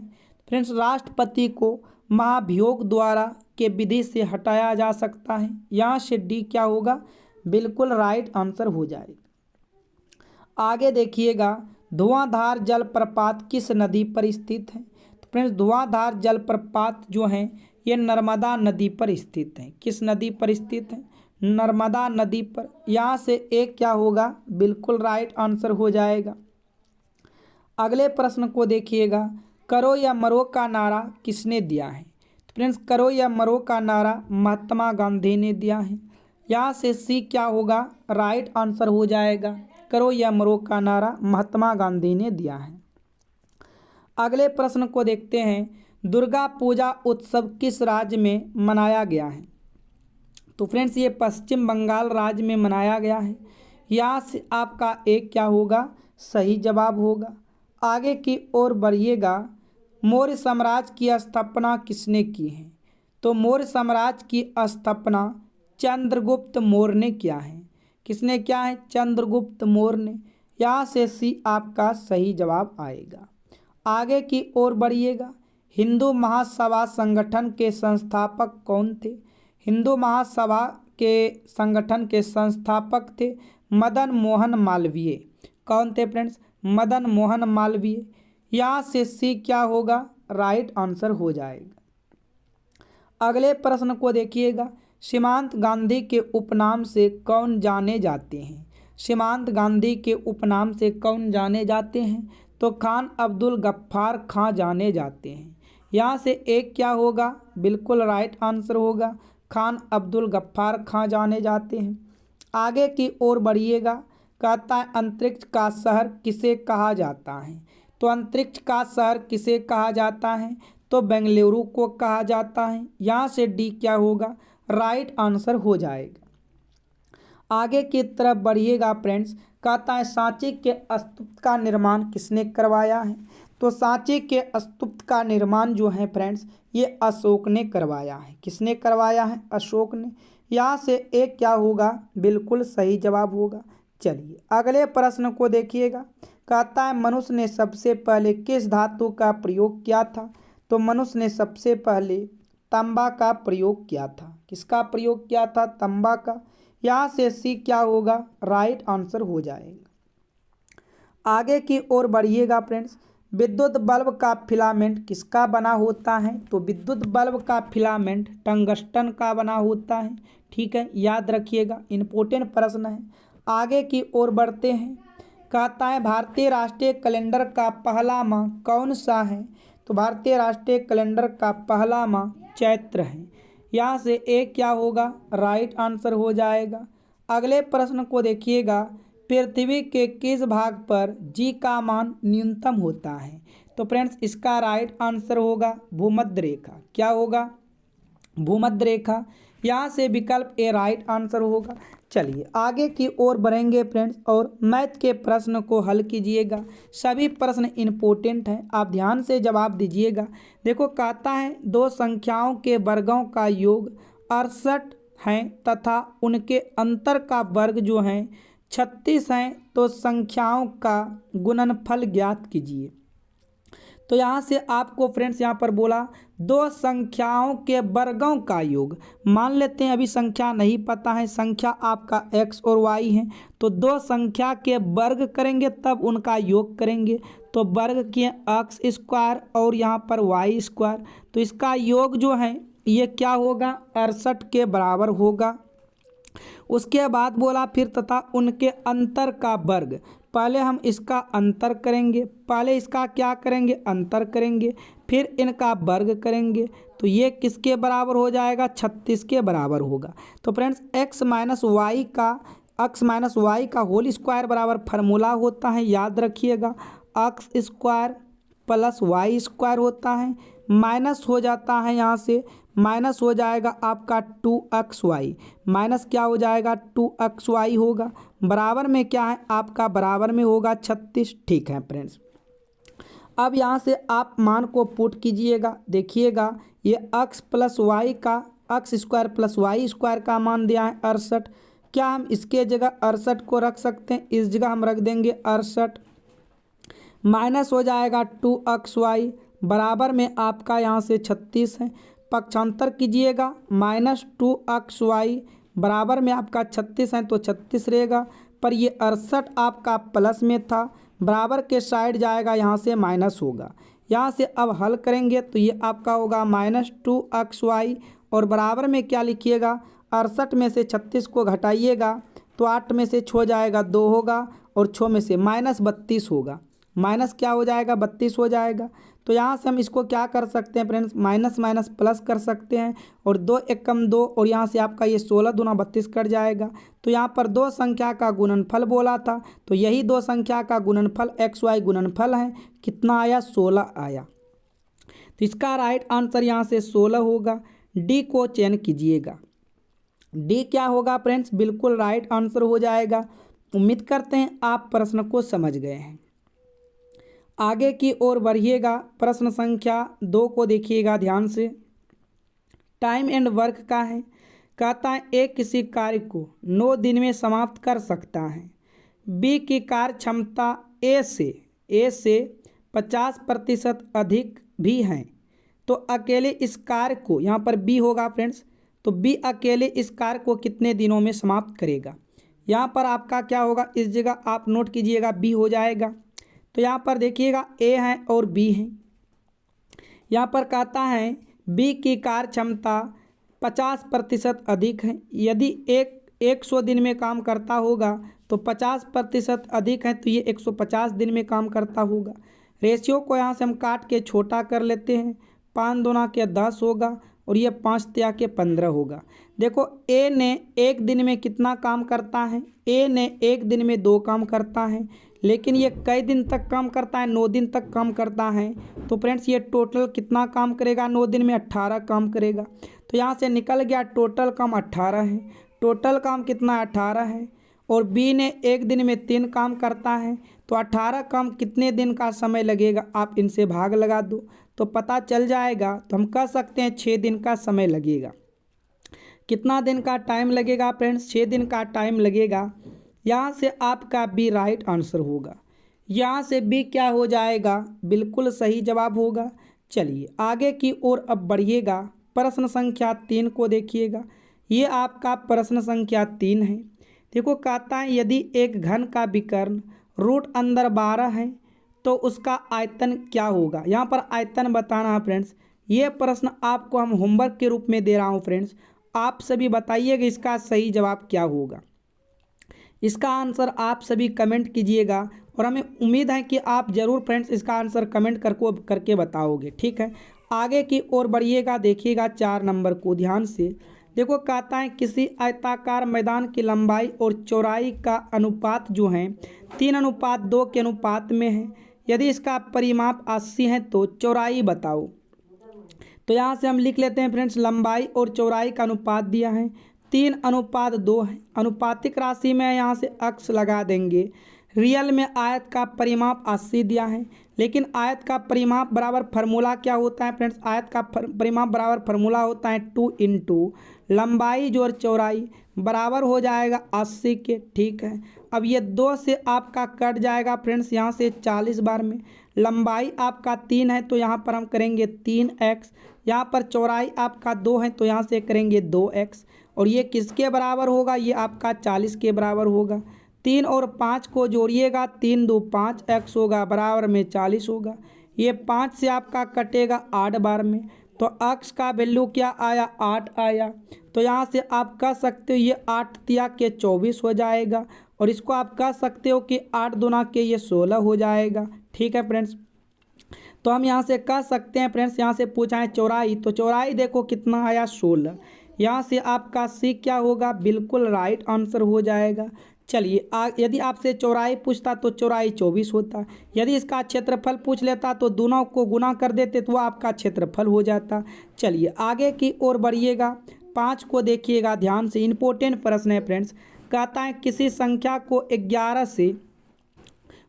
फ्रेंड्स राष्ट्रपति को महाभियोग द्वारा के विधि से हटाया जा सकता है। यहाँ से डी क्या होगा? बिल्कुल राइट आंसर हो जाएगा। आगे देखिएगा। धुआंधार जलप्रपात किस नदी पर स्थित है? तो फ्रेंड्स धुआंधार जलप्रपात जो है ये नर्मदा नदी पर स्थित है। किस नदी पर स्थित है? नर्मदा नदी पर। यहाँ से एक क्या होगा? बिल्कुल राइट आंसर हो जाएगा। अगले प्रश्न को देखिएगा। करो या मरो का नारा किसने दिया है? तो फ्रेंड्स करो या मरो का नारा महात्मा गांधी ने दिया है। यहाँ से सी क्या होगा? राइट आंसर हो जाएगा। करो या मरो का नारा महात्मा गांधी ने दिया है। अगले प्रश्न को देखते हैं। दुर्गा पूजा उत्सव किस राज्य में मनाया गया है? तो फ्रेंड्स ये पश्चिम बंगाल राज्य में मनाया गया है। यहाँ से आपका एक क्या होगा? सही जवाब होगा। आगे की ओर बढ़िएगा। मौर्य साम्राज्य की स्थापना किसने की है? तो मौर्य साम्राज्य की स्थापना चंद्रगुप्त मौर्य ने किया है। किसने किया है? चंद्रगुप्त मौर्य ने। यहाँ से सी आपका सही जवाब आएगा। आगे की ओर बढ़िएगा। हिंदू महासभा संगठन के संस्थापक कौन थे? हिंदू महासभा के संगठन के संस्थापक थे मदन मोहन मालवीय। कौन थे फ्रेंड्स? मदन मोहन मालवीय। यहाँ से सी क्या होगा? राइट आंसर हो जाएगा। अगले प्रश्न को देखिएगा। सीमांत गांधी के उपनाम से कौन जाने जाते हैं? सीमांत गांधी के उपनाम से कौन जाने जाते हैं? तो खान अब्दुल गफ्फार खां जाने जाते हैं। यहाँ से एक क्या होगा? बिल्कुल राइट आंसर होगा। खान अब्दुल गफ्फार खां जाने जाते हैं। आगे की ओर बढ़िएगा। कहता है अंतरिक्ष का शहर किसे कहा जाता है? तो अंतरिक्ष का शहर किसे कहा जाता है? तो बेंगलुरु को कहा जाता है। यहाँ से डी क्या होगा? राइट आंसर हो जाएगा। आगे की तरफ बढ़िएगा फ्रेंड्स। कहता है सांची के स्तूप का निर्माण किसने करवाया है? तो सांची के स्तूप का निर्माण जो है फ्रेंड्स ये अशोक ने करवाया है। किसने करवाया है? अशोक ने। यहाँ से एक क्या होगा? बिल्कुल सही जवाब होगा। चलिए अगले प्रश्न को देखिएगा। कहता है मनुष्य ने सबसे पहले किस धातु का प्रयोग किया था? तो मनुष्य ने सबसे पहले तांबा का प्रयोग किया था। किसका प्रयोग किया था? तांबा का। यहाँ से सी क्या होगा? राइट आंसर हो जाएगा। आगे की ओर बढ़िएगा फ्रेंड्स। विद्युत बल्ब का फिलामेंट किसका बना होता है? तो विद्युत बल्ब का फिलामेंट टंगस्टन का बना होता है। ठीक है, याद रखिएगा, इंपॉर्टेंट प्रश्न है। आगे की ओर बढ़ते हैं। कहता है भारतीय राष्ट्रीय कैलेंडर का पहला माह कौन सा है? तो भारतीय राष्ट्रीय कैलेंडर का पहला माह चैत्र है। यहाँ से एक क्या होगा? राइट आंसर हो जाएगा। अगले प्रश्न को देखिएगा। पृथ्वी के किस भाग पर जी का मान न्यूनतम होता है? तो फ्रेंड्स इसका राइट आंसर होगा भूमध्य रेखा। क्या होगा? भूमध्य रेखा। यहाँ से विकल्प ए राइट आंसर होगा। चलिए आगे की ओर बढ़ेंगे फ्रेंड्स और मैथ के प्रश्न को हल कीजिएगा। सभी प्रश्न इम्पोर्टेंट हैं, आप ध्यान से जवाब दीजिएगा। देखो कहता है दो संख्याओं के वर्गों का योग 68 है तथा उनके अंतर का वर्ग जो है 36 है, तो संख्याओं का गुणनफल ज्ञात कीजिए। तो यहाँ से आपको फ्रेंड्स यहाँ पर बोला दो संख्याओं के वर्गों का योग। मान लेते हैं अभी संख्या नहीं पता है, संख्या आपका x और y है, तो दो संख्या के वर्ग करेंगे तब उनका योग करेंगे। तो वर्ग किए x स्क्वायर और यहाँ पर y स्क्वायर, तो इसका योग जो है ये क्या होगा? 68 के बराबर होगा। उसके बाद बोला फिर तथा उनके अंतर का वर्ग। पहले हम इसका अंतर करेंगे, पहले इसका क्या करेंगे? अंतर करेंगे, फिर इनका वर्ग करेंगे, तो ये किसके बराबर हो जाएगा? 36 के बराबर होगा। तो फ्रेंड्स x माइनस वाई का एक्स माइनस वाई का होल स्क्वायर बराबर फार्मूला होता है, याद रखिएगा, X square plus Y square होता है, माइनस हो जाता है, यहाँ से माइनस हो जाएगा आपका 2xy, माइनस क्या हो जाएगा 2xy होगा, बराबर में क्या है आपका, बराबर में होगा 36। ठीक है फ्रेंड्स, अब यहाँ से आप मान को पुट कीजिएगा, देखिएगा ये x प्लस वाई का X square plus Y square का मान दिया है 68। क्या हम इसके जगह 68 को रख सकते हैं, इस जगह हम रख देंगे 68, माइनस हो जाएगा 2xy, बराबर में आपका यहाँ से 36 है, पक्षांतर कीजिएगा, माइनस 2xy बराबर में आपका 36 है तो 36 रहेगा, पर ये 68 आपका प्लस में था, बराबर के साइड जाएगा, यहाँ से माइनस होगा, यहाँ से अब हल करेंगे तो ये आपका होगा माइनस 2xy और बराबर में क्या लिखिएगा, 68 में से 36 को घटाइएगा तो 8 में से 6 जाएगा 2 होगा और 6 में से माइनस 32 होगा, माइनस क्या हो जाएगा 32 हो जाएगा। तो यहाँ से हम इसको क्या कर सकते हैं फ्रेंड्स, माइनस माइनस प्लस कर सकते हैं और 2 एकम 2 और यहाँ से आपका ये 16 दूना 32 कट जाएगा। तो यहाँ पर दो संख्या का गुणनफल बोला था, तो यही दो संख्या का गुणनफल एक्स वाई गुणनफल है, कितना आया 16 आया। तो इसका राइट आंसर यहाँ से 16 होगा। डी को चयन कीजिएगा, डी क्या होगा फ्रेंड्स, बिल्कुल राइट आंसर हो जाएगा। उम्मीद करते हैं आप प्रश्न को समझ गए हैं। आगे की ओर बढ़िएगा, प्रश्न संख्या 2 को देखिएगा ध्यान से। टाइम एंड वर्क का है, कहता है ए किसी कार्य को 9 दिन में समाप्त कर सकता है, बी की कार्य क्षमता ए से 50% अधिक भी है, तो अकेले इस कार्य को, यहाँ पर बी होगा फ्रेंड्स, तो बी अकेले इस कार्य को कितने दिनों में समाप्त करेगा। यहाँ पर आपका क्या होगा, इस जगह आप नोट कीजिएगा बी हो जाएगा। तो यहाँ पर देखिएगा ए है और बी है, यहाँ पर कहता है बी की कार्य क्षमता 50% अधिक है, यदि 100 दिन में काम करता होगा तो 50% अधिक है तो ये 150 दिन में काम करता होगा। रेशियो को यहाँ से हम काट के छोटा कर लेते हैं, 5 दूना के 10 होगा और ये 5 तिया के 15 होगा। देखो ए ने एक दिन में कितना काम करता है, ए ने एक दिन में 2 काम करता है, लेकिन ये कई दिन तक काम करता है, 9 दिन तक काम करता है। तो फ्रेंड्स ये टोटल कितना काम करेगा, 9 दिन में 18 काम करेगा। तो यहाँ से निकल गया टोटल काम 18 है, टोटल काम कितना 18 है। और बी ने एक दिन में 3 काम करता है, तो 18 काम कितने दिन का समय लगेगा, आप इनसे भाग लगा दो तो पता चल जाएगा। तो हम कह सकते हैं 6 दिन का समय लगेगा। कितना दिन का टाइम लगेगा फ्रेंड्स, 6 दिन का टाइम लगेगा। यहाँ से आपका बी राइट आंसर होगा, यहाँ से बी क्या हो जाएगा, बिल्कुल सही जवाब होगा। चलिए आगे की ओर अब बढ़िएगा, प्रश्न संख्या 3 को देखिएगा। ये आपका प्रश्न संख्या 3 है। देखो कहता है यदि एक घन का विकर्ण रूट अंदर 12 है तो उसका आयतन क्या होगा। यहाँ पर आयतन बताना है फ्रेंड्स। ये प्रश्न आपको हम होमवर्क के रूप में दे रहा हूँ फ्रेंड्स, आप सभी बताइएगा इसका सही जवाब क्या होगा। इसका आंसर आप सभी कमेंट कीजिएगा और हमें उम्मीद है कि आप ज़रूर फ्रेंड्स इसका आंसर कमेंट करके बताओगे। ठीक है, आगे की ओर बढ़िएगा, देखिएगा 4 नंबर को ध्यान से। देखो कहता है किसी आयताकार मैदान की लंबाई और चौड़ाई का अनुपात जो है 3:2 के अनुपात में है, यदि इसका परिमाप 80 है तो चौड़ाई बताओ। तो यहाँ से हम लिख लेते हैं फ्रेंड्स, लंबाई और चौड़ाई का अनुपात दिया है 3:2 है, अनुपातिक राशि में यहाँ से अक्स लगा देंगे। रियल में आयत का परिमाप 80 दिया है, लेकिन आयत का परिमाप बराबर फार्मूला क्या होता है फ्रेंड्स, आयत का परिमाप बराबर फार्मूला होता है 2 इंटू लंबाई जोड़ चौड़ाई बराबर हो जाएगा 80 के। ठीक है, अब ये 2 से आपका कट जाएगा फ्रेंड्स, यहाँ से 40 बार में। लंबाई आपका 3 है तो यहाँ पर हम करेंगे 3x, यहाँ पर चौड़ाई आपका 2 है तो यहाँ से करेंगे 2x, और ये किसके बराबर होगा, ये आपका 40 के बराबर होगा। 3 और 5 को जोड़िएगा, 3 2 5 x होगा बराबर में 40 होगा। ये 5 से आपका कटेगा 8 बार में, तो x का वैल्यू क्या आया 8 आया। तो यहाँ से आप कह सकते हो ये 8 तिया के 24 हो जाएगा, और इसको आप कह सकते हो कि 8 दूना के ये 16 हो जाएगा। ठीक है फ्रेंड्स, तो हम यहाँ से कह सकते हैं फ्रेंड्स, यहाँ से पूछा है चौड़ाई, तो चौड़ाई देखो कितना आया 16, यहाँ से आपका सी क्या होगा, बिल्कुल राइट आंसर हो जाएगा। चलिए यदि आपसे चौड़ाई पूछता तो चौड़ाई 24 होता। यदि इसका क्षेत्रफल पूछ लेता तो दोनों को गुना कर देते तो आपका क्षेत्रफल हो जाता। चलिए आगे की ओर बढ़िएगा। 5 को देखिएगा ध्यान से, इंपॉर्टेंट प्रश्न है फ्रेंड्स। कहता है किसी संख्या को 11 से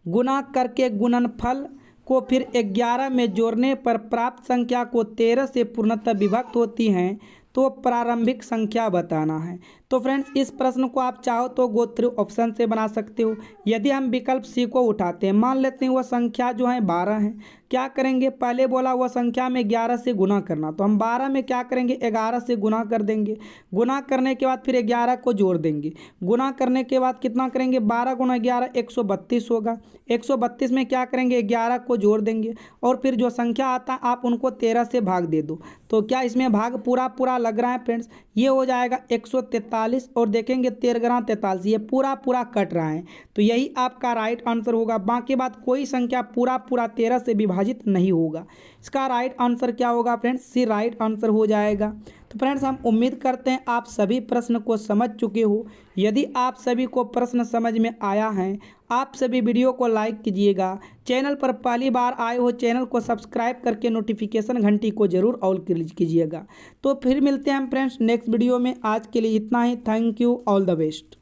गुना करके गुणनफल को फिर 11 में जोड़ने पर प्राप्त संख्या को 13 से पूर्णतः विभक्त होती हैं तो प्रारंभिक संख्या बताना है। तो फ्रेंड्स इस प्रश्न को आप चाहो तो गो थ्रू ऑप्शन से बना सकते हो। यदि हम विकल्प सी को उठाते हैं, मान लेते हैं वह संख्या जो है 12 है, क्या करेंगे, पहले बोला वह संख्या में 11 से गुना करना, तो हम 12 में क्या करेंगे, 11 से गुना कर देंगे। गुना करने के बाद फिर 11 को जोड़ देंगे। गुना करने के बाद कितना करेंगे, 12 गुना 11 132 होगा। 132 में क्या करेंगे, 11 को जोड़ देंगे और फिर जो संख्या आता है आप उनको 13 से भाग दे दो। तो क्या इसमें भाग पूरा पूरा लग रहा है फ्रेंड्स, ये हो जाएगा 143 और देखेंगे 13 43, ये पूरा पूरा कट रहा है। तो यही आपका राइट आंसर होगा। बाकी बात कोई संख्या पूरा पूरा 13 से विभाजित नहीं होगा। इसका राइट आंसर क्या होगा फ्रेंड्स, सी राइट आंसर हो जाएगा। तो फ्रेंड्स हम उम्मीद करते हैं आप सभी प्रश्न को समझ चुके हो। यदि आप सभी को प्रश्न समझ में आया है, आप सभी वीडियो को लाइक कीजिएगा। चैनल पर पहली बार आए हो चैनल को सब्सक्राइब करके नोटिफिकेशन घंटी को जरूर ऑल कीजिएगा। तो फिर मिलते हैं हम फ्रेंड्स नेक्स्ट वीडियो में। आज के लिए इतना ही। Thank you, all the best.